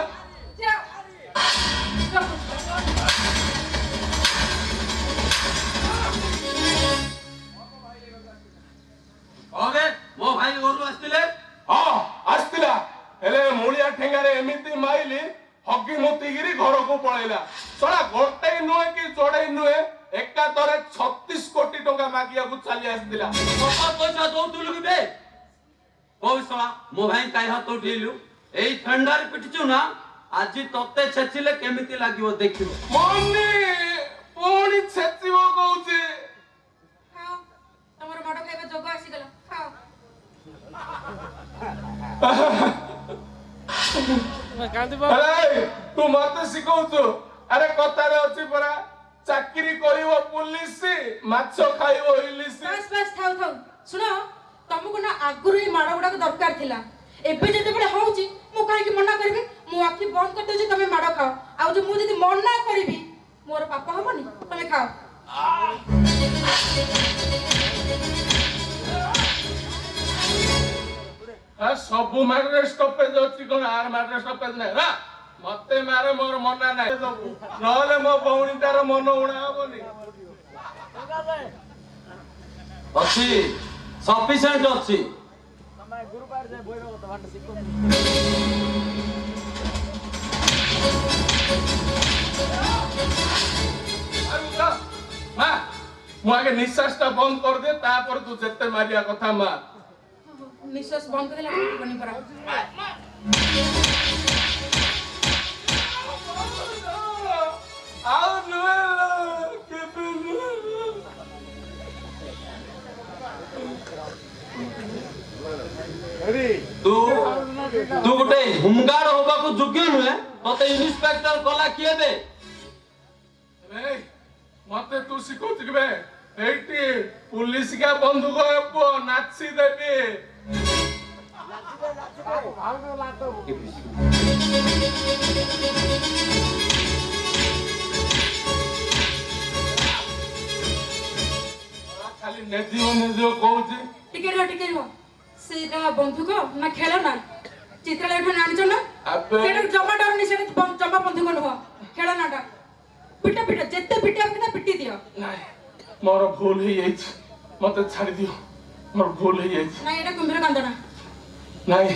अबे मो भाई गोरु आस्तिले हां आस्तिला हेले मुलिया ठेंगारे एमिति माइली हगी मुतिगिरी घर को पळैला सोला गोटे नुए कि जोड़े नुए एका तरे 36 कोटी टका मागिया को चली आस्तिला पप्पा पैसा दौतुलु कि बे ओ सोला मो भाई काई हाथ उठेलु एई ठंडार पिटिचु ना आज तते छेचिले केमिति लागिवो देखिबो मम्मी पोणी छेचिबो कहउची खाओ तमर माडो खाइबा जोग आसी गला खाओ अरे तू मत सिखौछु अरे कतारे अछि परा चाकरी करिवो पुलिस माछ खाइवो इलिस बस बस थाउ थाउ सुनो तुमको ना आगुरु ही माड़ गुडा दरकार थिला एबे जते बडे होउची मु काहे कि मना करबी मु आखि बंद कर देउची तमे माड़ खाओ आ जो मु जदी मना करबी मोर पापा हबनी तमे खाओ आ सबु मारे स्टॉपेज अछि कोन आर मारे स्टॉपेज नै रा मते मारे मोर मना नै दबु नले मो बौणीटार मन उणा हबनी अछि सफिशिएंट अछि अरुला मा मु आगे निश्वासटा बंद कर दे तापर तू जत्ते मारिया कथा मा निश्वास बंद कर देला बनी परा आओ नुएला केबे तू तू गोटे हुमगार होबा को योग्य नुहे तते इंस्पेक्टर कला किए दे ए मते तू सिखौत के एटी पुलिस का बंदूक पो नाची देबे खाली नेदियो कहूची टिके रो सेटा बंधुक ना खेल ना चित्रालय ठो नानी चना अबे सेटा जमा डर नि सेटा जमा बंधुक न हो खेल नाटा पिटा पिटा जत्ते पिटा के पिटी दियो नहीं मोर भूल ही जाइछ मते छाड़ी दियो मोर भूल ही जाइछ ना एटा कुंभीर कांदना नहीं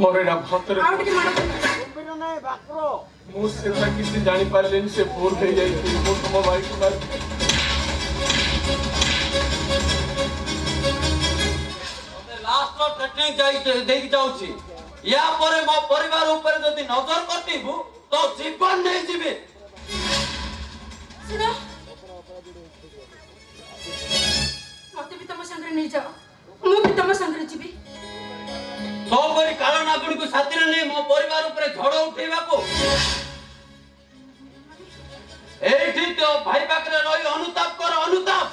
मोर एडा भतरे आउ टिके मारो कुंभीर नै बाकरो मु सेटा किसी जानि पारलेनी से भूल ही जाइछ मु तुम भाई को मार लास्ट रो ट्रेनिंग जाई देई जाउची या परे मो परिवार ऊपर जदी नजर करतीबु तो जीवन नहीं जीवे सुनो मते भी तम संगे नहीं जाओ मु भी तम संगे जीवी तो परी काला नागुणी को साथी ने मो परिवार ऊपर झड़ उठेबा को एठी तो भाई पाकरे रही अनुताप कर अनुताप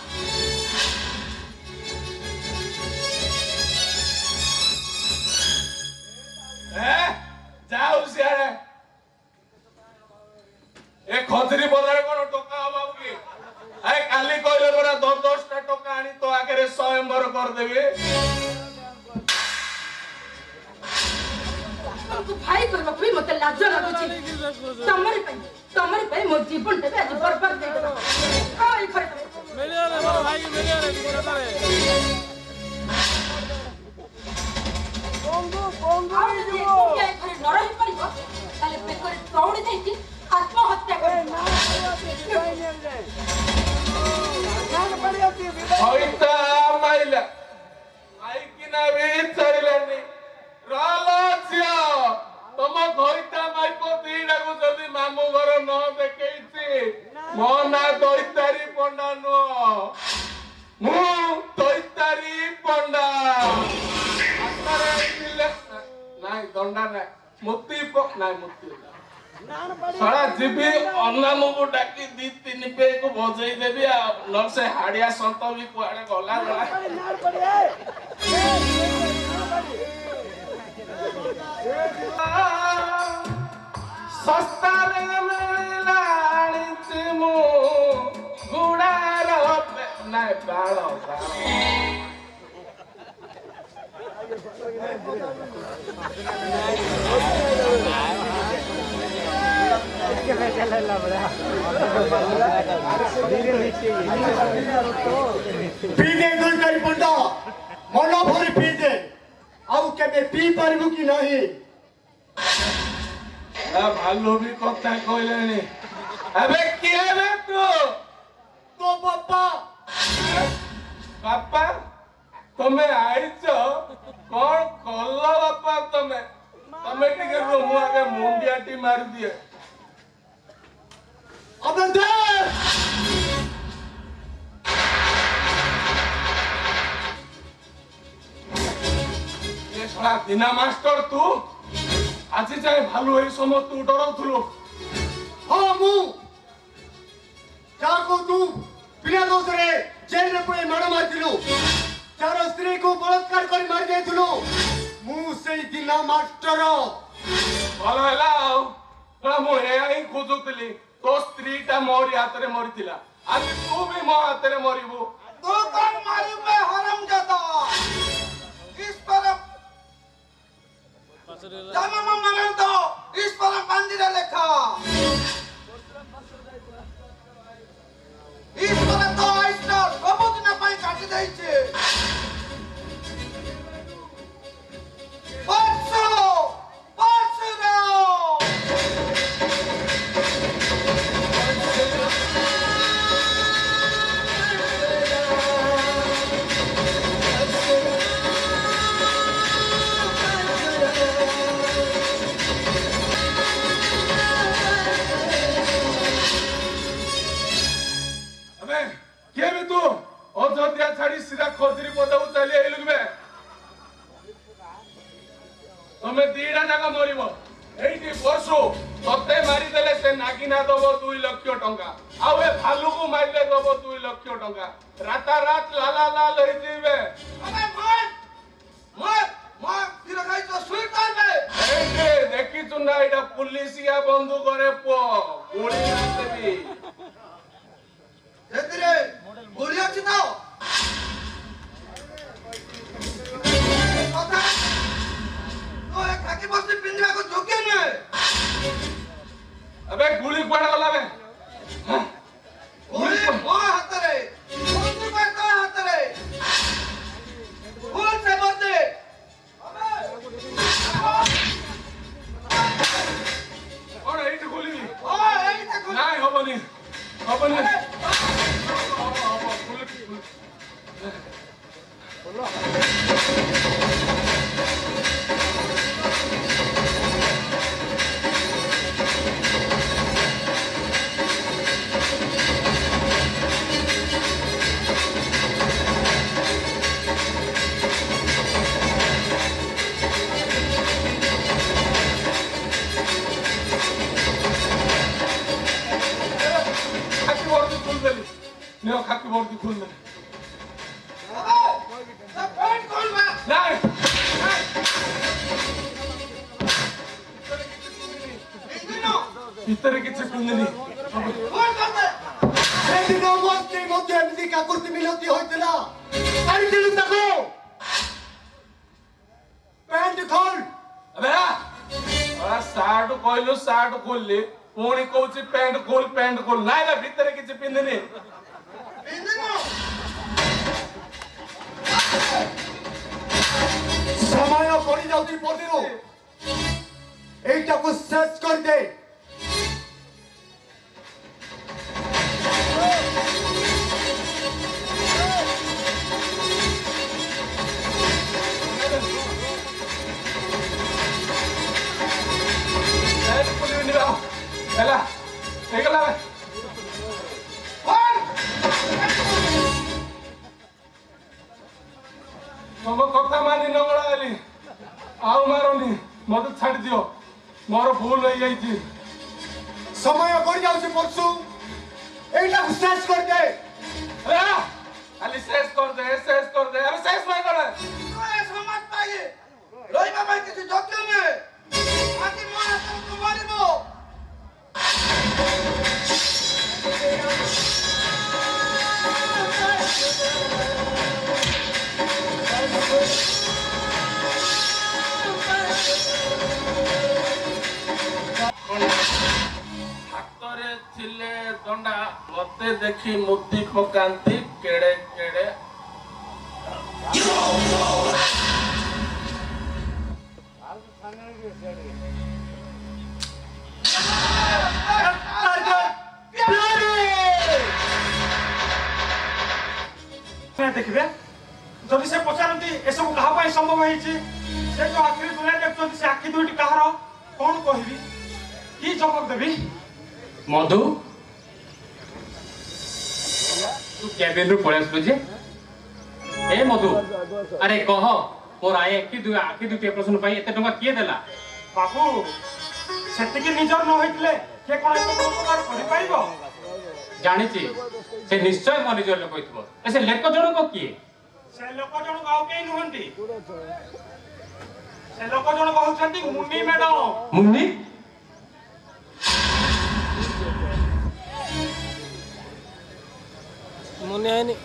जाओ सियारे ଖଜୁରୀ ବଦଳରେ କଣ ଟଙ୍କା ହବ କି? ଏ କାଲି କହିଲେ ପରା 10ଟା ଟଙ୍କା ଆଣି ତୋ ଆଗରେ ସ୍ୱୟଂବର କରିଦେବି। ଭାଇ କହିବାକୁ ବି ମତେ ଲାଜ ଲାଗୁଛି। ତମରି ପାଇଁ ମୋ ଜୀବନଟା ବି ଆଜି ବର୍ବାଦ ହେଇଗଲା। ଏଇ ଘରେ ମିଳିଗଲେ ମୋର ଭାଇ ମିଳିଗଲେ ସତରେ ଆଉ ଯଦି ଏକୁଟିଆ ଏ ଘରେ ନ ରହିପାରିବ ତାହେଲେ ବେକରେ ଦୌଡ଼ି ଦେଇକି ଆତ୍ମହତ୍ୟା କରିବ। ହଇତା ମାଇଲା ମାଇକିନା ବି ଛାଡ଼ିଲାନି। ରହଲ ଝିଅ ତମ ଘଇତା ମାଇପ ଦିଟାକୁ ଯଦି ମାମୁଁ ଘର ନ ଦେଖେଇଛି ମୋ ନାଁ ଦୈତାରୀ ପଣ୍ଡା ନୁହଁ, ମୁଁ ଦୈତାରୀ ପଣ୍ଡା। ନାଇଁ ଦଣ୍ଡା ନାଇଁ ମୁତି ନାଇଁ ମୁତି ଶଳା ଯିବି ଅନାମକୁ ଡାକି 2-3 ପେକୁ ବଜେଇ ଦେବି ଆଉ ନ ସେ ହାଡିଆ ସନ୍ତ ବି କୁଆଡେ ଗଲା ଶସ୍ତାରେ ମିଳିଲା ଆଣିଛି ମୁଁ ଗୁଡାର ନାଇଁ ବାଳ ପିଦେ ଦୈତାରୀ ପଣ୍ଡା ମନ ଭରି ପିଦେ ଆଉ କେବେ ପିଇ ପାରିବୁ କି ନାହିଁ? ଭାଲୁ ବି କଥା କହିଲେଣି। ଏବେ କିଏ ବେ ତୁ? ତୋ ବାପା। ବାପା ତମେ ଆଇଛ କଣ କଲ ବାପା? ତମେ ଟିକେ ମୁଁ ଆଗେ ମୁଣ୍ଡିଆଟି ମାରିଦିଏ। अबे दे ये शला दिना मास्टर तू आज जाए भालू ए समस्त डरौथुलो। हाँ मु जाको तू बिना दोषरे जेल रे कोई मार मारथिलु चार स्त्री को बलात्कार कर मार देथिलु मु सेई दिना मास्टर भल हैला मु एई खोजुतली तो स्त्रीटा मोरी हातरे मरिथिला आज तू भी मो हातरे मरिबू। तू कौन मालूम है हरामजादा? इस पर जन्म मरण तो इस पर मंदिर लेखा इस पर तो आइस्टा सबूत न पाई काटी देइछे। छाड़ी सीधा खोजरी पदाऊ चली आइलु बे तमे दीडा जाका मरिबो एइटी वर्षो तते मारी देले से नागिना दबो 2 लाख टंका आउ ए भालू को मारले दबो 2 लाख टंका राता रात लाला लाल होई जीवे। अबे मर फिर गई तो सुई कर बे एइटे देखि चुना एटा पुलिसिया बंदूक करे पो गोली आतेबी जेतिरे गोली अछि तो কথা तो एक खाकी बस्ती पिंजरा को जोग्य नहीं। अबे गुली पड़ा वाला बे गोली मो हाथ रे बंदूक पर तो हाथ रे फूल से बंदे और एट गुली ओ एई ते गोली नहीं होबनी खाकी बोर्ड खुल दे सब पॉइंट कौन बा नहीं भीतर किसी सुननी ସେଦିନ ମୋ ସ୍ତ୍ରୀ ମଧ୍ୟ ଏମିତି କାକୁର୍ତ୍ତି ମିନତି ହୋଇଥିଲା ଆଣିଥିଲୁ ତାକୁ ପ୍ୟାଣ୍ଟ ଖୋଲ अबे सार्ट कहलु सार्ट खोलली पुणी कहूची पैंट खोल नाइ रे भितर किछि पिंदिनी समय पड़ी जाउची पदिरो এইটাକୁ সেট করে দে ହେଲା ହେଇଗଲା ତମ କଥା ମାନି ନଗଳା ହେଲି ଆଉ ମାରନି ମତେ ଛାଡି ଦିଅ ମୋର ଭୁଲ ହେଇଯାଇଛି समय पड़ी जाउची পরশু এইটাକୁ সেট করে দে ଖାଲି ଶେଷ କରିଦେ ଆରେ ଶେଷ ଭାଇ କର ସମାଜ ପାଇଁ ରହିବା ପାଇଁ କିଛି ଯୋଗ୍ୟ ନୁହେଁ ଆଜି ମୋ ହାତକୁ ମାରିବ ହାତରେ ଥିଲେ ଦଣ୍ଡା ମତେ ଦେଖି ମୁଦି ପକାନ୍ତି କେଡେ କେଡେ देखिए जदि से पचारती एसबू क्या संभव है से जो आखिरी दुनिया देखते से आखि दुईटी कहार कौन कहबी कि जवाब देवी मधु तू केबिन रु पळे आसलु जे ए मधु अरे कह मोर आखि दुटी ऑपरेशन पाई एते टंका किए देला बाबू सेतिके निजर न होइतले के कोन एतो उपकार करि पाइबो जानिछि से निश्चय मोर निजर लोक होइतबो से लेक जण को किए से लोक जण गाव के नहंती से लोक जण कहउछंती मुन्नी मैडम मुन्नी मुन्नी आइनी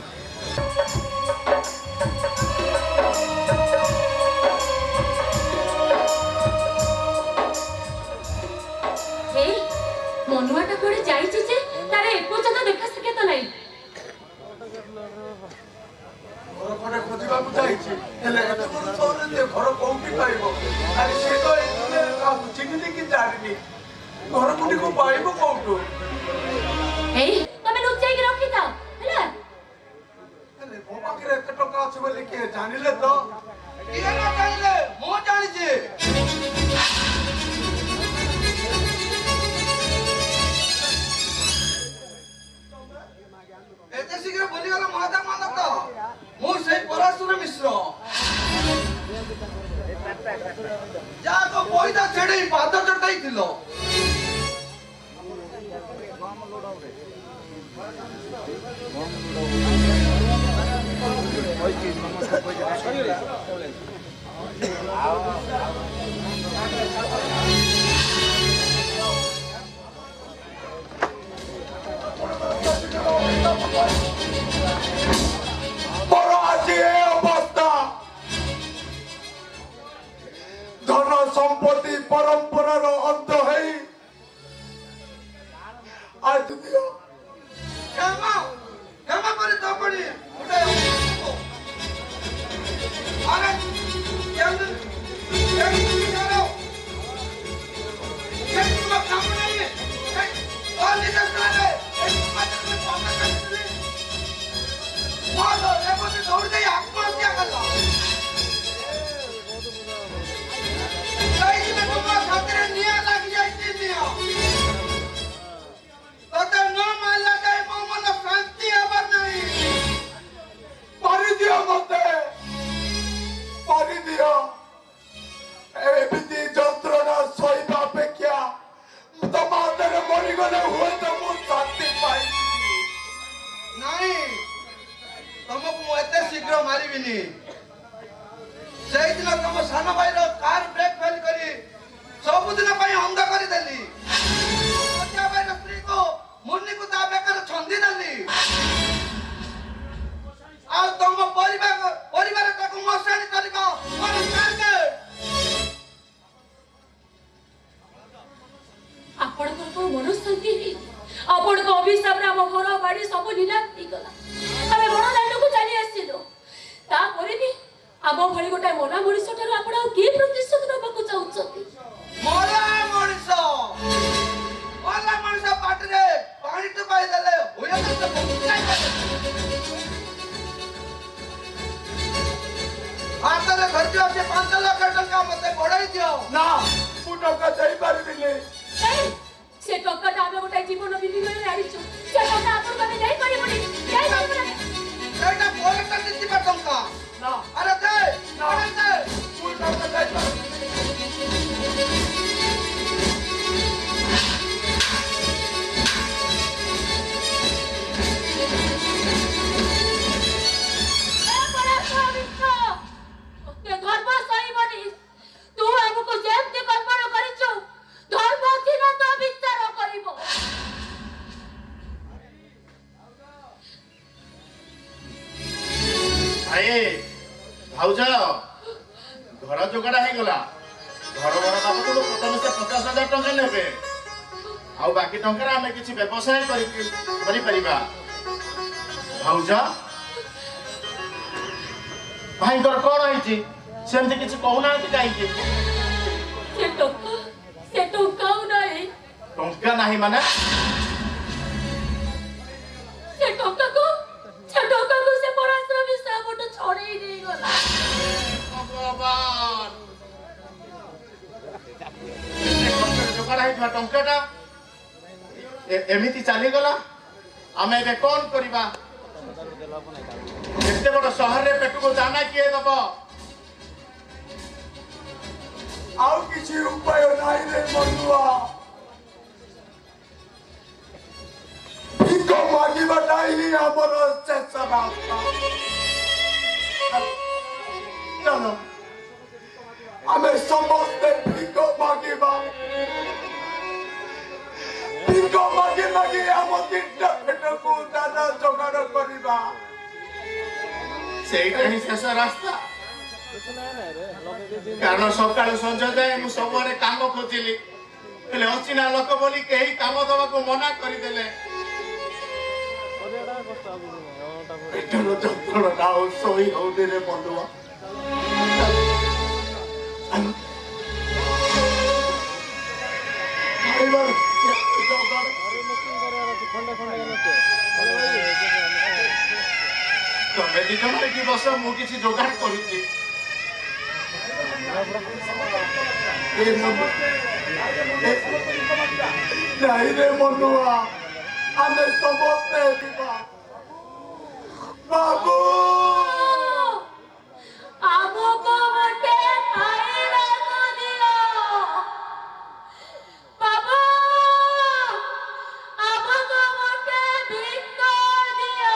मनुआटा कोड़े जाइछि जे तारे एपर्यंत देखा सके तो नहीं घर कोडे खोजिबा को जाइछि हेले एते बड़ सोरे दे घर कोउटी पाइबो अरे से तो एने का चिन्नी कि जानिनी घर कोडी को पाइबो कोउटो ए तमे लुचाई के रखि थाओ हैला हेले मो पाखरे एते टका अछि बोली के जानिले तो किए ना जानिले मो जानिछि एते शीघ्र बोली गला महादा मानक मो सेई पराशुर मिश्र जा तो पइदा छेड़ी पाद चटाई थिलो बड़ आज ए अवस्था धन संपत्ति परंपरा रो अंत है आज दियो क्षमा करे तो पड़ी उठे अरे जल्द करो ये तुम काम नहीं है और निकल चले एक मत में पापा कर दे मारो ये मुझे दौड़ गई आत्महत्या कर लो कहीं में तुम्हारा खातिर निया लग जाती निया तो न मारला जाए मन शांति हबर नहीं पारी दियो मते पारी दियो एबिति जंत्रणा सहित अपेक्षा तम हाथरे मरी गले हुए तो मु शांति पाई नहीं तुमको मु एते शीघ्र मारिबिनी सेई दिन तुम सान भाई रो कार ब्रेक फेल करी सब दिन पई अंधा करी देली अच्छा भाई रो स्त्री को ଆପଣଙ୍କର କୋଉ ମନ ଶାନ୍ତି ହେଇ ଆପଣଙ୍କ ଅଭିଶାପରେ ଆମ ଘର ବାଡ଼ି ସବୁ ଲିଲାମ ହେଇଗଲା। ଆମେ ବଣ ଦାଣ୍ଡକୁ ଚାଲି ଆସିଲୁ। ତାପରେ ବି ଆମ ଭଳି ଗୋଟେ ମଲା ମଣିଷ ଠାରୁ ଆପଣ ଆଉ କି ପ୍ରତିଶୋଧ ନେବାକୁ ଚାହୁଁଛନ୍ତି? ମଲା ମଣିଷ ପାଟିରେ ପାଣି ଟୁପାଇ ଦେଲେ ହାତରେ ଧରିଛି ଅଛି 5 ଲକ୍ଷ ଟଙ୍କା ମତେ ବଢାଇ ଦିଅ। ନା ମୁଁ ଟଙ୍କା ଦେଇପାରିବିନି। ସେ ଟଙ୍କାଟା ଆମେ ଗୋଟେ ଜୀବନ ବିନିମୟରେ ଆଣିଛୁ। ସେ ଟଙ୍କା ଆପଣଙ୍କୁ ଆମେ ଦେଇପାରିବୁନି। ସେଇଟା ପଇସା ଜିତିବା ଟଙ୍କା। ନା ଆରେ ଦେ ମୁଁ ଟଙ୍କା ଦେଇପାରିବିନି। ଧର୍ମ ସହିବନି। ତୁ ଆମକୁ ଯେମିତି କଲ୍ପନା କରିଛୁ ଧର୍ମ ଦିନ ତ ବିଚାର କରିବ। ଭାଉଜ ଘର ଯୋଗାଡ଼ ହେଇଗଲା। ଘର ବାବଦକୁ ପ୍ରଥମେ ସେ 50,000 ଟଙ୍କା ନେବେ। ଆଉ ବାକି ଟଙ୍କାରେ ଆମେ କିଛି ବ୍ୟବସାୟ କରିପାରିବା। ଭାଉଜ ଭାଇଙ୍କର କଣ ହେଇଛି? ସେମିତି କିଛି କହୁନାହାନ୍ତି କାହିଁକି? ସେ ଟଙ୍କା ଆଉ ନାହିଁ। ଟଙ୍କା ନାହିଁ ମାନେ? ସେ ଟଙ୍କାକୁ ସେ ପରାଶ୍ରମୀ ସାପଟ ଛଡେଇ ଦେଇଗଲା। ଭଗବାନ ଯୋଗାଡ଼ ହେଇଥିବା ଟଙ୍କାଟା ଏମିତି ଚାଲିଗଲା। ଆମେ ଏବେ କଣ କରିବା? ଏତେ ବଡ ସହରରେ ପେଟକୁ ଦାନା କିଏ ଦବ? ଆଉ କିଛି ଉପାୟ ନାହିଁ ରେ ମନୁଆ। ଭିକ ମାଗିବାଟା ହିଁ ଆମର ଶେଷ ରାସ୍ତା। ଚାଲ ଆମେ ସମସ୍ତେ ଭିକ ମାଗିବା। ଭିକ ମାଗି ମାଗି ଆମ 3ଟା ପେଟକୁ ଦାନା ଯୋଗାଡ଼ କରିବା। ସେଇଟା ହିଁ ଶେଷ ରାସ୍ତା। କାରଣ ସକାଳୁ ସଞ୍ଜ ଯାଏ ମୁଁ ସବୁଆଡେ କାମ ଖୋଜିଲି, ହେଲେ ଅଚିହ୍ନା ଲୋକ ବୋଲି କେହି କାମ ଦବାକୁ ମନା କରିଦେଲେ। ପେଟର ଯନ୍ତ୍ରଣା ଆଉ ଶୋଇ ହଉନି ରେ ବନ୍ଧୁଆ। ତମେ ଦି ଜଣ ଏଠି ବସ, ମୁଁ କିଛି ଯୋଗାଡ଼ କରୁଛି। ନାଇଁ ରେ ମନୁଆ, ଆମେ ସମସ୍ତେ ଯିବା। ବାବୁ ଆମକୁ ଗୋଟେ ଖାଇବାକୁ ଦିଅ। ବାବୁ ଆମକୁ ଗୋଟେ ଭିକ ଦିଅ।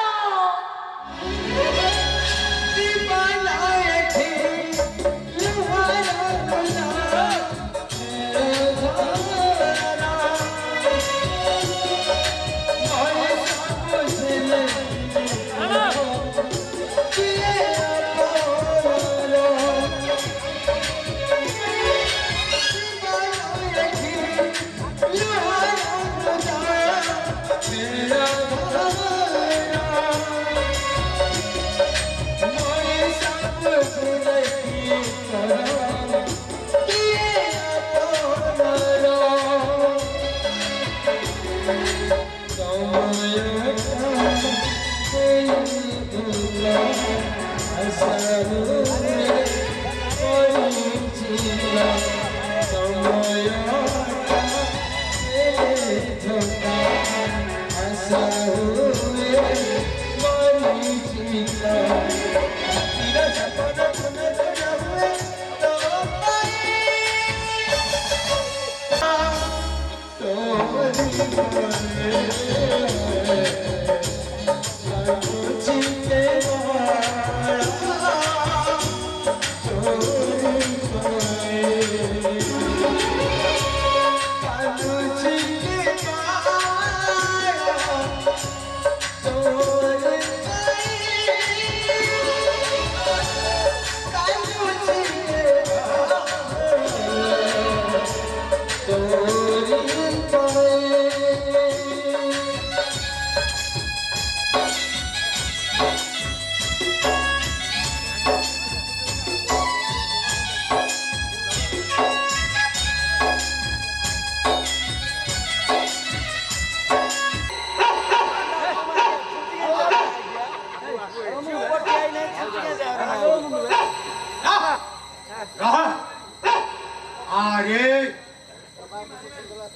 Story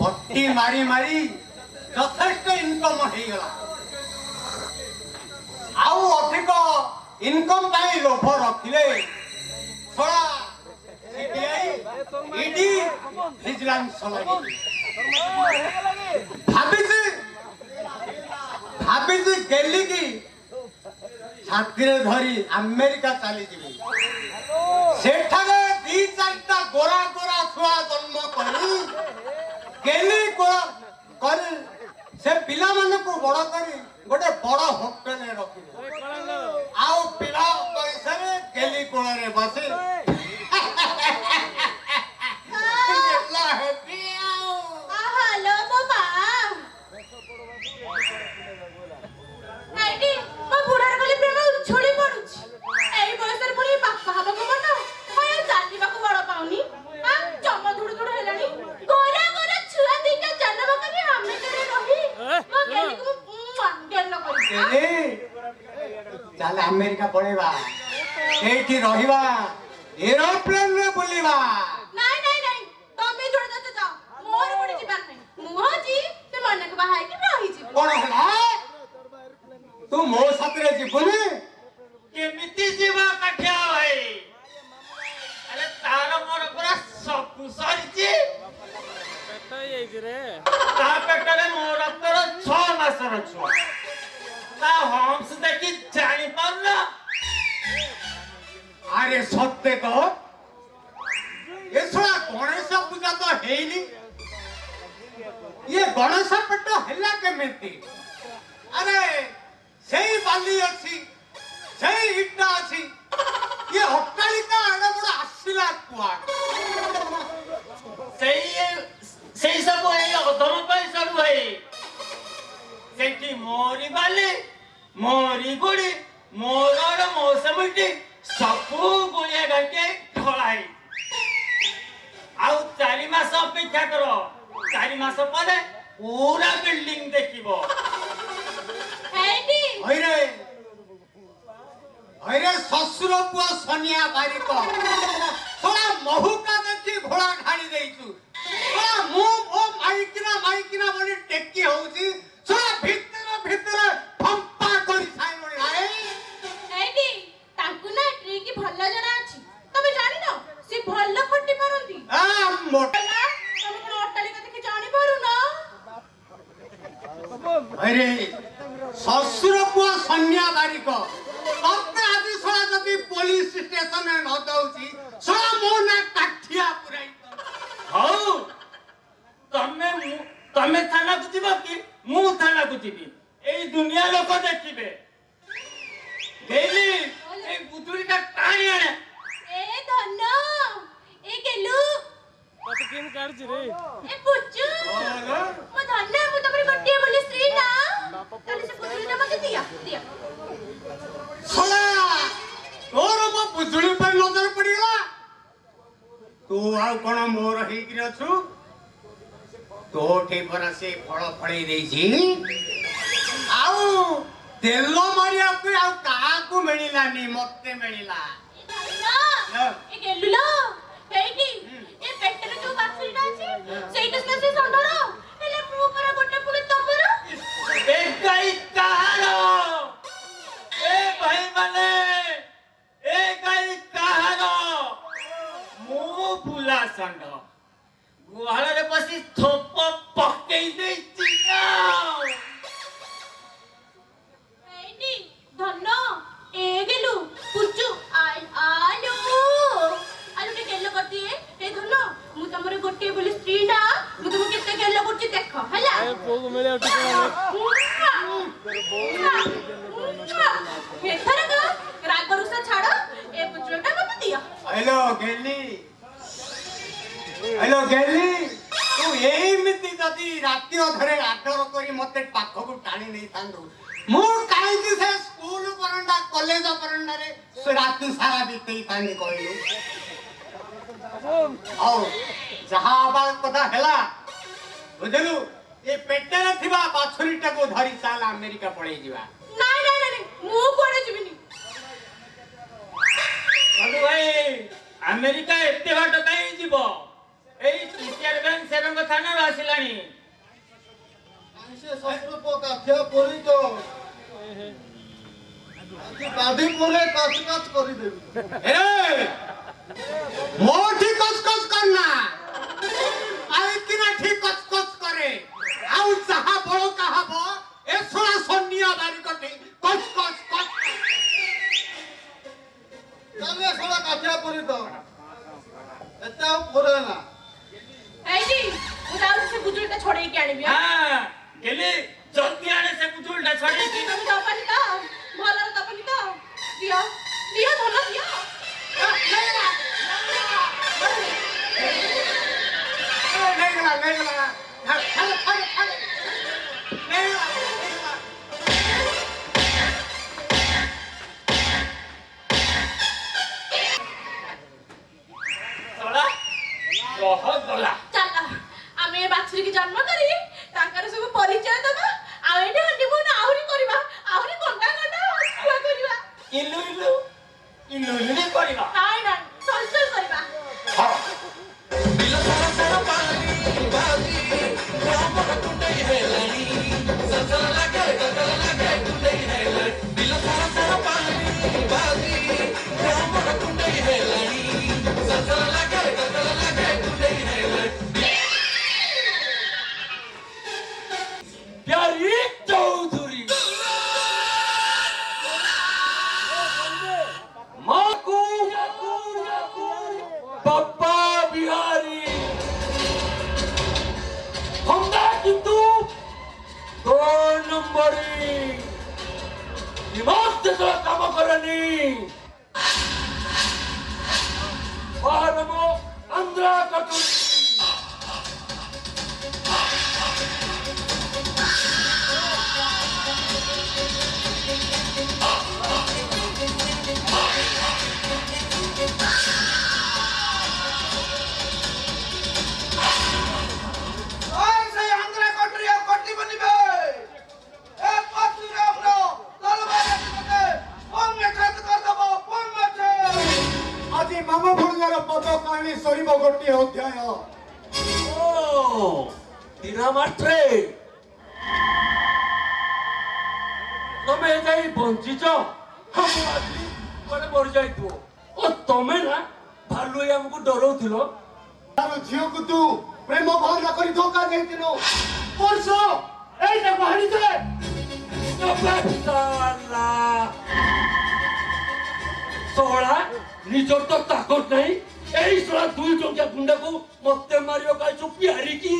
पट्टी मारी मारी यथेष्ट इनकम ହେଇଗଲା ଆଉ ଅଧିକ ଇନକମ ପାଇଁ ଲୋଭ ରଖିଲେ ଛଡ଼ା ସିବିଆଇ ଇଡି ଭିଜିଲାନ୍ସ ଲାଗି ଭାବିଛି ଗେଲି କି ଛାତିରେ ଧରି ଆମେରିକା ଚାଲିଯିବି ସେଠାରେ 2-4ଟା ଗୋରା ଗୋରା ଛୁଆ ଜନ୍ମ କରି ଗେଲି କରି ସେ ପିଲାମାନଙ୍କୁ ବଡ଼ କରି ଗୋଟେ ବଡ଼ ହୋଟେଲରେ ରଖିବେ ଆଉ ପିଲା ପଇସାରେ ଗେଲି କୋଳରେ ବସି ହ୍ୟାଲୋ ମୋ ମା ନାଇଟି ମୋ ବୁଢ଼ାର ଗଲି ପ୍ରେମ ଉଛୁଳି ପଡୁଛି ଏଇ ବୟସରେ ପୁଣି ବାପା ହବାକୁ ମନ ମୁଁ ଆଉ ଚାଲିବାକୁ ବଳ ପାଉନି ଜମ ଧୁଡୁ ଧୁଡୁ ହେଲାଣି ଗୋରା ଗୋରା ଛୁଆ ଦିଟା ଜନ୍ମ କରି ଆମେରିକାରେ ରହି ମୋ ଗେଲିକୁ ଗେଲ କରିଛି ଚାଲ ଆମେରିକା ପଳେଇବା ସେଇଠି ରହିବା ଏରୋପ୍ଲେନରେ ବୁଲିବା ନାଇଁ ନାଇଁ ନାଇଁ ତମେ ଯୋଡ଼େ ଯାଉଛ ଯାଅ ମୋର କୋଉଠି ଯିବାର ନାହିଁ ମୁଁ ହଉଛି ସେ ମନକୁ ବାହା ହେଇକି ରହିଯିବି କଣ ହେଲା ତୁ ମୋ ସାଥିରେ ଯିବୁନି କେମିତି ଯିବା କାଠିଆ ଭାଇ ଆରେ ତାର ମୋର ପୁରା ସବୁ ସରିଛି ତା ପେଟରେ ମୋର ତୋର 6 ମାସର ଛୁଆ ତା ହମ୍ସ ଦେଖି ଜାଣିପାରୁନ ଆରେ ସତ୍ୟ କହ ଏ ଶଳା ଗଣେଶ ପୂଜା ତ ହେଇନି ଇଏ ଗଣେଶ ପେଟ ହେଲା କେମିତି ଆରେ ସେଇ ବାଲି ଅଛି ସେଇ ଇଟା ଅଛି ଇଏ ଅଟ୍ଟାଳିକା ଏଡେ ବଡ଼ ଆସିଲା କୁଆଡେ ସେଇ ସବୁ ଏଇ ଅଧମ ପାଇଁ ସବୁ ଭାଇ ସେଠି ମୋରି ବାଲି ମୋରି ଗୁଡ଼ି ମୋର ମୌସମଟି ସବୁ ଗୁଳିଆ ଘାଣ୍ଟିଆ ଢଳାଇ ଆଉ 4 ମାସ ଅପେକ୍ଷା କର 4 ମାସ ପରେ ପୁରା ବିଲ୍ଡିଂ ଦେଖିବ ହଇରେ ଶ୍ୱଶୁର ପୁଅ ସନିଆ ବାରିକ ଶଳା ମହୁକା ଦେଖି ଘୋଡ଼ା ଢାଳି ଦେଇଛୁ ଶଳା ମୁଁ ମୋ ମାଇକିନା ବୋଲି ଟେକି ହଉଛି ଶଳା ଭିତରେ ଫମ୍ପା କରି ସାଇଲଣି ଏଇଟି ତାଙ୍କୁ ନା ଟ୍ରିକ୍ ଭଲ ଜଣା ଅଛି ତମେ ଜାଣିନ ସେ ଭଲ ଖଟି ପାରନ୍ତି ତମେ କଣ ଅଟ୍ଟାଳିକା ଦେଖି ଜାଣି ପାରୁନ ହଇରେ ଶ୍ୱଶୁର ପୁଅ ସନିଆ ବାରିକ ତତେ ଆଜି ଶଳା ଯଦି ପୋଲିସ ଷ୍ଟେସନରେ ନ ଦଉଛି ଶଳା ମୋ ନା କାଠିଆ ପୁରାଇ ହଉ ତମେ ଥାନାକୁ ଯିବ କି ମୁଁ ଥାନାକୁ ଯିବି ଏଇ ଦୁନିଆ ଲୋକ ଦେଖିବେ ଦେଲି এই বুতুড়িটা টানি আনে এ ধন্য এ গেলু কত কিন কাটছি রে এ পুচু মো ধন্য মু তমরে গটিয়ে বলি স্ত্রী না তাহলে সে পুচুটা মতে দিয়া শোনা তোর মো বুঝুড়ি પર নজর পড়িলা তু আর কোন মোর হেইকি অছু তোঠে পরা সে ফল ফড়েই দেইছি আউ তেল মারিয়া কই আউ কাহাকু মিলিলানি মতে মিলিলা এ গেলুলো হেইকি এ পেটরে তো বাছুরিটা আছে সেইটা সে সন্ডর হেলে মু পরা গটে পুলি তমর এ গাই কাহারো এ ভাই মানে এ গাই কাহারো মু বুলা সন্ড গুহাଳରେ ବସି ଥୋପ ପକେଇ ଦେଇଛି এইটি ধন্য এ গেলু পুচু আলু আলুকে গেল করদিয়ে এ ধন্য মু তমরে গোটিয়ে বলি স্ত্রী না মু তুমি কেতে গেল করছি দেখ হেলা এ পোগ মিলে উঠি হেথর গা রাগ রুসা ছাড়ো এ পুচুটা মতে দিও हेलो गेली तू एमिति जदी राति अधरे आडर करी मते पाखकु टाणी नै थांदो मु काई कि से स्कूल बरंडा कॉलेज बरंडा रे राति सारा बितेई थांदी कहलु औ जहां बात कथा हेला बुझलु ए पेटरे थिबा बाछुरीटा को धरी चाल अमेरिका पळेई जिवा নাই নাই নাই মু কোড়ে জিবিনি বন্ধু ভাই আমেরিকা এতে বাট কাই যাব এই টিচার ব্যাংক সেরঙ্গ থানা ହେଲାଣି ସେ ଶସ୍ତ୍ର କାଠିଆ ପରି ତ ଗାଧି ପରେ କଚ କଚ କରିଦେବି मोठी कचकच करना आईकिना ठीक कचकच करे आउ जहा बड़ो कहाबो ए सोना सोनिया बारी कटी कचकच कच चले सोला काठिया परी तो एता पुरे ना एजी ମୁଁ ଯାଉଛି ସେ ବୁଜୁଳିଟା ଛଡେଇକି ଆଣିବି ହଁ ଗେଲି ଜଲ୍ଦି ଆଣେ ସେ ବୁଜୁଳିଟା ଛଡେଇକି ତମେ ଦବନି ତ ଭଲରେ ଦବନି ତ ଦିଅ ଦିଅ ଧନ ଦିଅ ଗଲା ଚାଲ ଆମେ ଏ ବାଛୁରୀକି ଜନ୍ମ କରି ତାଙ୍କର ସବୁ ପରିଚୟ ଦବା ଆଉ ଏଠି ହନିମୁନ ଆହୁରି କରିବା ଆହୁରି ଗଣ୍ଡା ଗଣ୍ଡା ଛୁଆ କରିବା ଇଲୁ ଇଲୁ ଇଲୁ ଇଲୁ କରିବା ନାଇଁ ନାଇଁ ସଲସଲ କରିବା प्यारी चौधरी माकू पप्पा बिहारी हमदा किंतु 2 नंबरी दिमाग से थोड़ा काम करनी बाहर अंदर कटू আজি মামা ভুলগার পদ কাহিনী সরিব গোটিয়ে অধ্যায় तीरा मास्ट्रे तमे जाई बंचिच हम आदमी कोले मर जाइतो ओ तमे ना भालु हमको डराउथिलो तार झियो को तू प्रेम भावना करी धोखा देतिनो परसो एटा कहानी से साला सोळा निजर तो ताकत नहीं एई सोळा दुई टंकिया गुंडा को मते मारियो का चुप्पी हारी की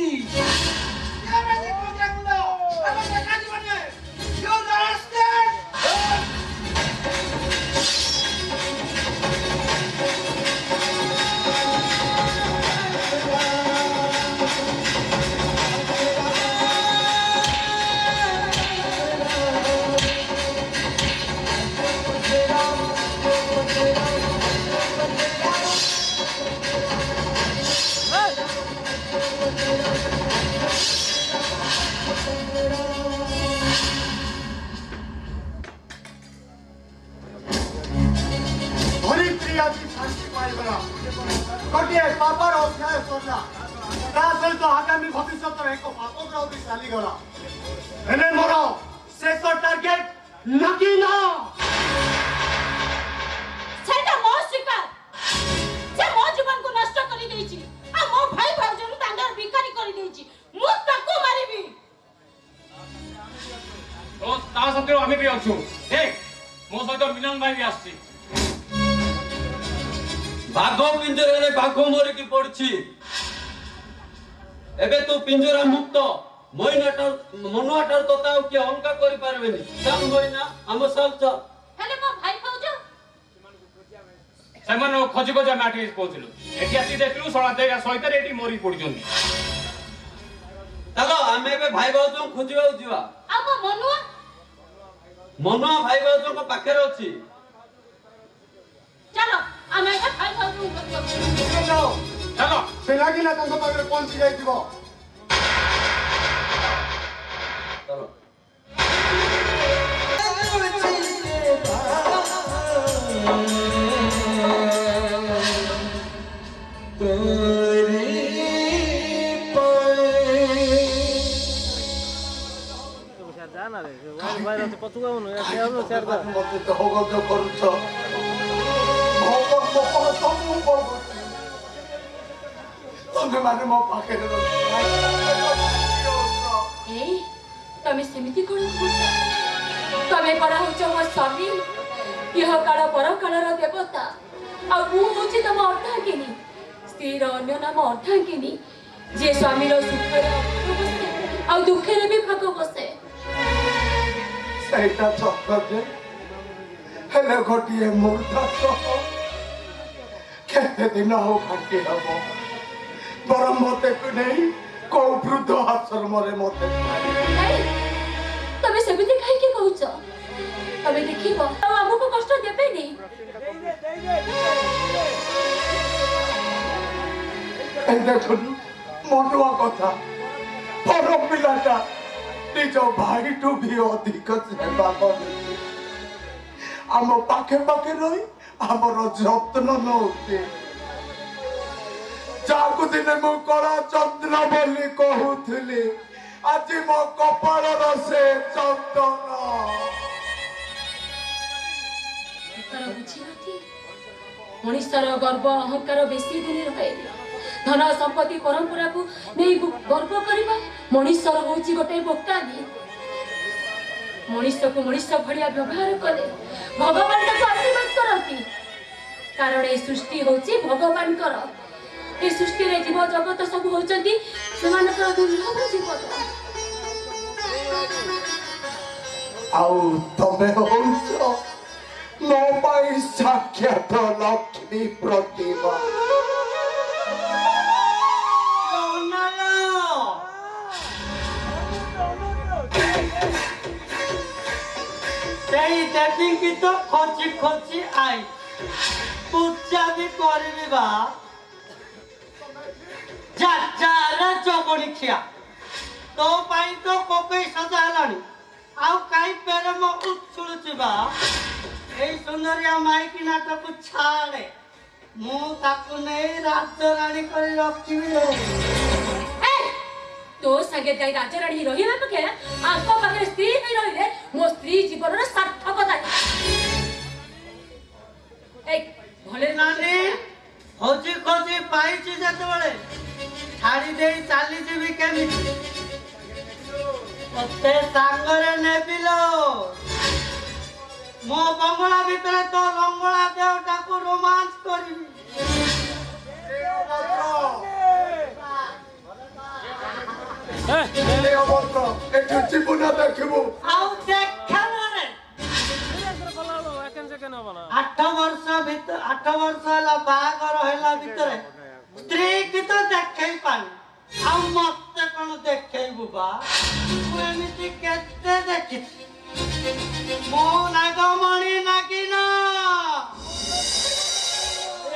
गोटे पापर अध्याय सरला ता सहित आगामी भविष्य एक पापग्रह भी चलीगला हेले मोर शेष टार्गेट नकीना सेटा मो शिकार से मो जीवन को नष्ट करी देछि आ मो भाई भाउजनु तांगर बिकारी करी देछि मु ताको मारिबी तो ता सत्य आमे भी अछु देख मो सहित मिलन भाई भी आछि बाघ पिंजरे बाघ मरिकी पड़ी एबे तू पिंजरा मुक्त मनुआटर तोता किए अंका करि पारबेनी चल मोइना हम चल चल हेले मो भाई भाउज सेमान खोजी खोजा माटी पहुंचलु एठी आसी देखलु सळा देगा सहित एठी मरि पडिजंती चलो आमे एबे भाई भाउजो खोजिबा जिवा आ मो मनुआ भाई भाउजो को पाखरे अछि चलो आमे भाई भाउज चलो चलो से लागिला तंग पाखरे पहुंची जाइतिबो चलो तोरी पाए ମାଇର ତ ପଛକୁ ଆଉନୁ ଏଠି ଆଉନୁ ସିଆଡେ ଯା ମତେ ଦହଗତ କରୁଛ ତମେ ମାନେ ମୋ ପାଖରେ ଏଇ ତମେ ସେମିତି କଣ କହୁଛ? ତମେ ପରା ହଉଛ ମୋ ସ୍ୱାମୀ, ଇହ କାଳ ପର କାଳର ଦେବତା, ଆଉ ମୁଁ ହଉଛି ତମ ଅର୍ଦ୍ଧାଙ୍ଗିନୀ, ସ୍ତ୍ରୀର ଅନ୍ୟ ନାମ ଅର୍ଦ୍ଧାଙ୍ଗିନୀ, ଯିଏ ସ୍ୱାମୀର ସୁଖରେ ଭାଗ ବସେ ଆଉ ଦୁଃଖରେ ବି ଭାଗ ବସେ। ସେଇଟା ସତ ଯେ ହେଲେ ଗୋଟିଏ ମୁହୂର୍ତ୍ତ କେତେ ଦିନ ହଉ ଖାଣ୍ଟି ହବ ବରଂ ମତେ ନେଇ କୋଉ ବୃଦ୍ଧ ଆଶ୍ରମରେ ମତେ ତମେ ସେମିତି କାହିଁକି କହୁଛ? ତମେ ଦେଖିବ ଆଉ ଆମକୁ କଷ୍ଟ ଦେବେନି। ଦେଖୁନୁ ମନୁଆ କଥା ପର ପିଲାଟା ନିଜ ଭାଇଠୁ ବି ଅଧିକ ସେବା କରୁଛି, ଆମ ପାଖେ ପାଖେ ରହି ଆମର ଯତ୍ନ ନଉଛି, ଯାହାକୁ ଦିନେ ମୁଁ କଳା ଚନ୍ଦ୍ର ବୋଲି କହୁଥିଲି ଆଜି ମୋ କପାଳର ସେ ଚନ୍ଦନ। ମଣିଷର ଗର୍ବ ଅହଙ୍କାର ବେଶୀ ଦିନ ରହେନି। ଧନ ସମ୍ପତ୍ତି ପରମ୍ପରାକୁ ନେଇ ଗର୍ବ କରିବା ମଣିଷର ହଉଛି ଗୋଟେ ବୋକାମି। ମଣିଷକୁ ମଣିଷ ଭଳିଆ ବ୍ୟବହାର କଲେ ଭଗବାନ ତାକୁ ଆଶୀର୍ବାଦ କରନ୍ତି, କାରଣ ଏ ସୃଷ୍ଟି ହଉଛି ଭଗବାନଙ୍କର। ଏ ସୃଷ୍ଟିରେ ଜୀବ ଜଗତ ସବୁ ହଉଛନ୍ତି ସେମାନଙ୍କର ଦୁର୍ଲଭ ଜୀବନ। ଆଉ ତମେ ହଉଛ ମୋ ପାଇଁ ସାକ୍ଷାତ ଲକ୍ଷ୍ମୀ ପ୍ରତିଭା। ସେଇ ଦେବୀଙ୍କି ତ ଖୋଜି ଖୋଜି ଆଇ ପୂଜା ବି କରିବି ବା ଯାରେ ଚବଣି ଖିଆ ତୋ ପାଇଁ ତ କୋକେଇ ସଜା ହେଲାଣି, ଆଉ କାହିଁ ପ୍ରେମ ଉଛୁଳୁଛି ବା। ଏଇ ସୁନ୍ଦରିଆ ମାଇକି ନାଟକୁ ଛାଡ଼େ, ମୁଁ ତାକୁ ନେଇ ରାଜରାଣୀ କରି ରଖିବି। ତୋ ସାଙ୍ଗେ ଯାଇ ରାଜରାଣୀ ରହିବା ପକ୍ଷେ ଆଙ୍କ ପାଖରେ ସ୍ତ୍ରୀ ହେଇ ରହିଲେ ମୋ ସ୍ତ୍ରୀ ଜୀବନର ସାର୍ଥକତା। ଭଲେ ନାନୀ ଖୋଜି ଖୋଜି ପାଇଛି ଯେତେବେଳେ ଛାଡ଼ି ଦେଇ ଚାଲିଯିବି କେମିତି? ତତେ ସାଙ୍ଗରେ ନେବିଲୋ, ମୋ ବଙ୍ଗଳା ଭିତରେ ତ ଲଙ୍ଗଳା ଦେହଟାକୁ ରୋମାଞ୍ଚ କରିବି। ଏଠୁ ଯିବୁ ନା ଦେଖିବୁ? ଆଉ ଦେଖା ନରେ 8 ବର୍ଷ ହେଲା ବାହାଘର ହେଲା ଭିତରେ ସ୍ତ୍ରୀ କି ତ ଦେଖେଇ ପାନି, ଆଉ ମତେ କଣ ଦେଖେଇବୁ ବା? ମୁଁ ଏମିତି କେତେ ଦେଖିଛି, ମୋ ନାଗମଣି ନାଗିନା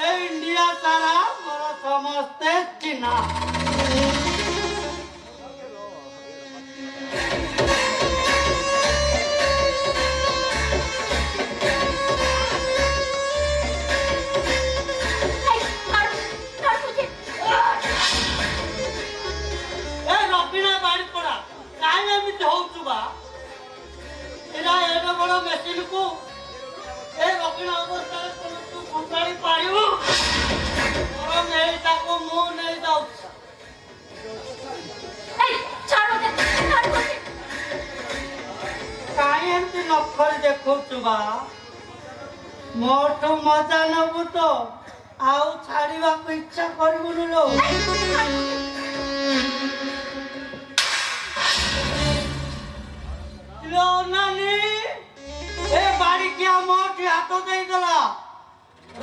ଏ ଇଣ୍ଡିଆ ସାରା ମୋର ସମସ୍ତେ ଚିହ୍ନା। मोठो मजा नबु तो आउ छाड़ीवा इच्छा करबुनु लो। लो नानी ए बाड़ी क्या मोटी हाथों दे गला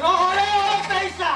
रोहरे पैसा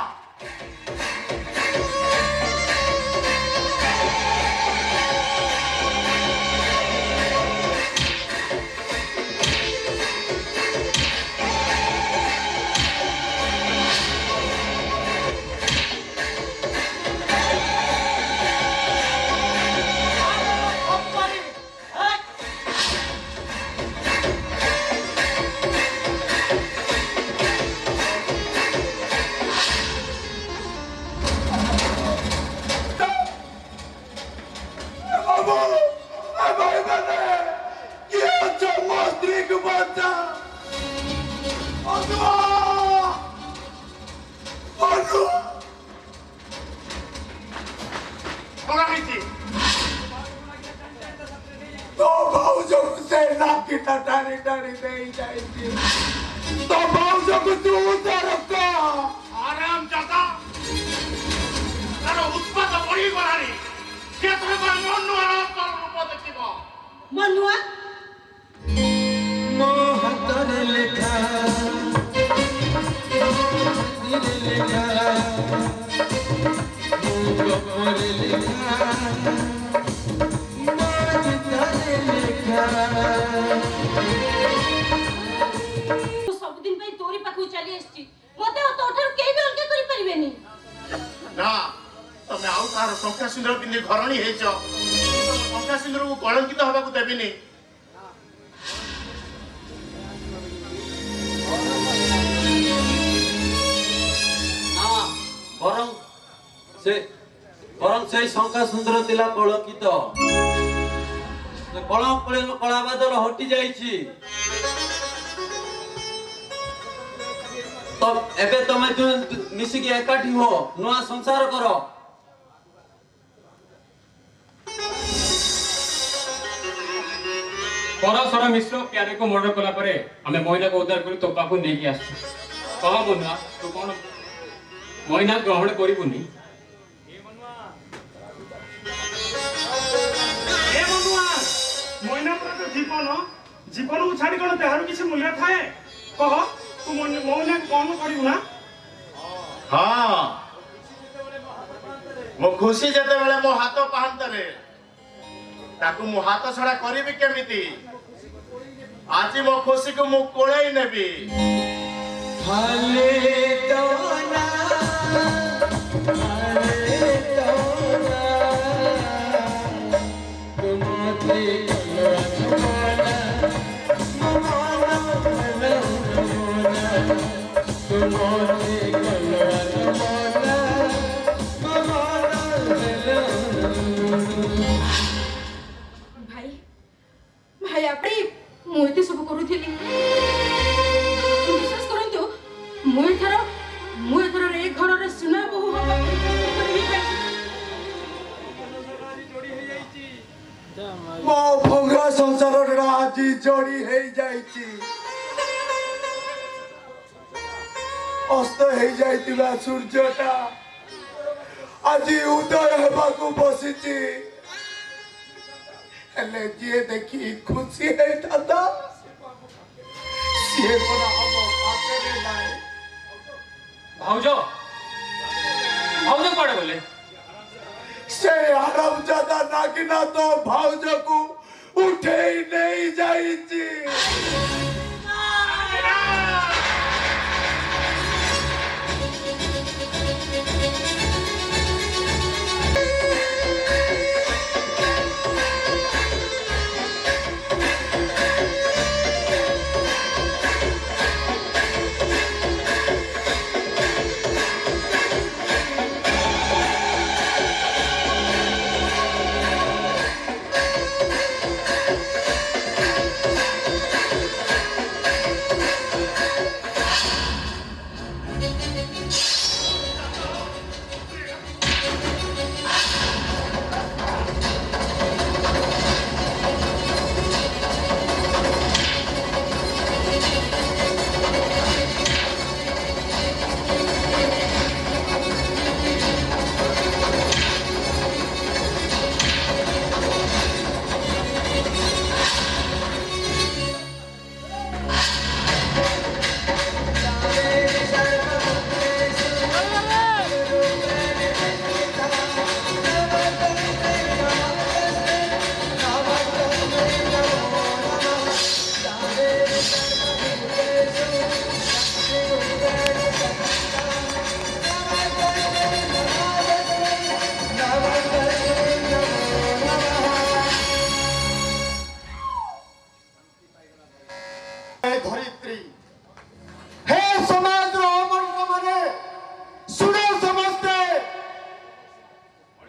बच्चा अनुआ अनुआ कौन है तो भाउजो से नाकी टाणी टाणी दे जाएगी तो भाउजो को तू उधर का आराम जाता तारो उत्पाद बड़ी गलानी के तोरे पर मनुआ कर रूप देखिबो मनुआ ମୋ ହାତରେ ଲେଖା ହାତରେ ଲେଖା ମୋ ଗପରେ ଲେଖା ମୋ ଗୀତରେ ଲେଖା ସବୁଦିନ ପାଇଁ ତୋରି ପାଖକୁ ଚାଲି ଆସିଛି ମତେ ତୋଠାରୁ କେହି ବି ଅଲଗା କରିପାରିବେନି ନା ତମେ ଆଉ ତାର ଶଙ୍ଖା ସିନ୍ଦୁର ପିନ୍ଧି ଘରଣୀ ହେଇଛ ତମ ଶଙ୍ଖା ସିନ୍ଦୁରକୁ କଳଙ୍କିତ ହେବାକୁ ଦେବିନି ବରଂ ସେଇ ଶଙ୍ଖା ସୁନ୍ଦର ଥିଲା କଳଙ୍କିତ କଳା ବାଦଲ ହଟି ଯାଇଛି ଏବେ ତମେ ମିଶିକି ଏକାଠି ହୁଅ ନୂଆ ସଂସାର କର ପରଶର ମିଶ୍ର ପ୍ୟାରେକୁ ମର୍ଡର କଲା ପରେ ଆମେ ମଇନାକୁ ଉଦ୍ଧାର କରି ତୋ ପାଖକୁ ନେଇକି ଆସିଛୁ କହ ମନୁଆ ତୁ କଣ ମଇନା ଗ୍ରହଣ କରିବୁନି মইনা পুরা তো জীবন জীবনକୁ ଛାଡ଼ି କ'ଣ ତାହାର କିଛି ମୂଲ୍ୟ ଥାଏ କହ ତୁ ମଇନାକୁ କ'ଣ କରିବୁ ନା ହଁ ମୁଁ ଖୁସି ଯେତେବେଳେ ମୋ ହାତ ପାହାନ୍ତରେ ତାକୁ ମୁଁ ହାତ ଛଡ଼ା କରିବି କେମିତି ଆଜି ମୋ ଖୁସିକୁ ମୁଁ କୋଳେଇ ନେବି ହାଲେ ତୋନା ହାଲେ ତୋନା ତୁମତେ କଲନା ମମନା ମମନା ତୁମତେ କଲନା ମମନା ଭାଇ ଭାଇ আপনি ମୁଁ ଏତେ ସବୁ କରୁଥିଲି ବିଶ୍ୱାସ କରନ୍ତୁ ମୁଁ ଏଥର ଏ ଘରର ସୁନା ବୋହୂ ହବା ମୋ ଭଙ୍ଗା ସଂସାରଟା ଆଜି ଯୋଡ଼ି ହେଇଯାଇଛି ଅସ୍ତ ହେଇଯାଇଥିବା ସୂର୍ଯ୍ୟଟା ଆଜି ଉଦୟ ହେବାକୁ ବସିଛି ହେଲେ ଯିଏ ଦେଖି ଖୁସି ହେଇଥାନ୍ତା ସିଏ କଣ ହବ ପାଖରେ ନାହିଁ ଭାଉଜ କୁଆଡ଼େ ଗଲେ ସେ ଆରାମଜାଦା ନାଗିନା ତ ଭାଉଜକୁ ଉଠେଇ ନେଇ ଯାଇଛି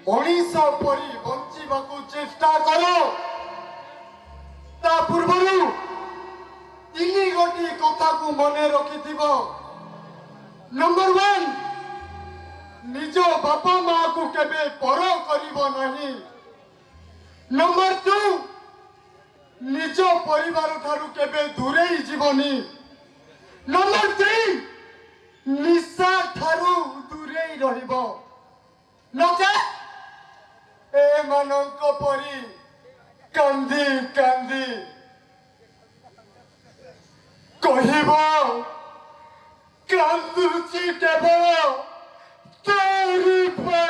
ମଣିଷ ପରି ବଞ୍ଚିବାକୁ ଚେଷ୍ଟା କର ତା ପୂର୍ବରୁ ତିନି को मने रखिथिबो। नंबर 1 निज बापा माँ को केबे पर करिबो नहीं। नंबर 2 निज परिवार ठारू केबे दूरेई जीवनी। नंबर 3 निशा ठारू दूरेई रहिबो। नचे ए मानक परी कांदी कांदी कहिबो कांदुची केवल तोरी पे।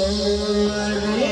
Sorry.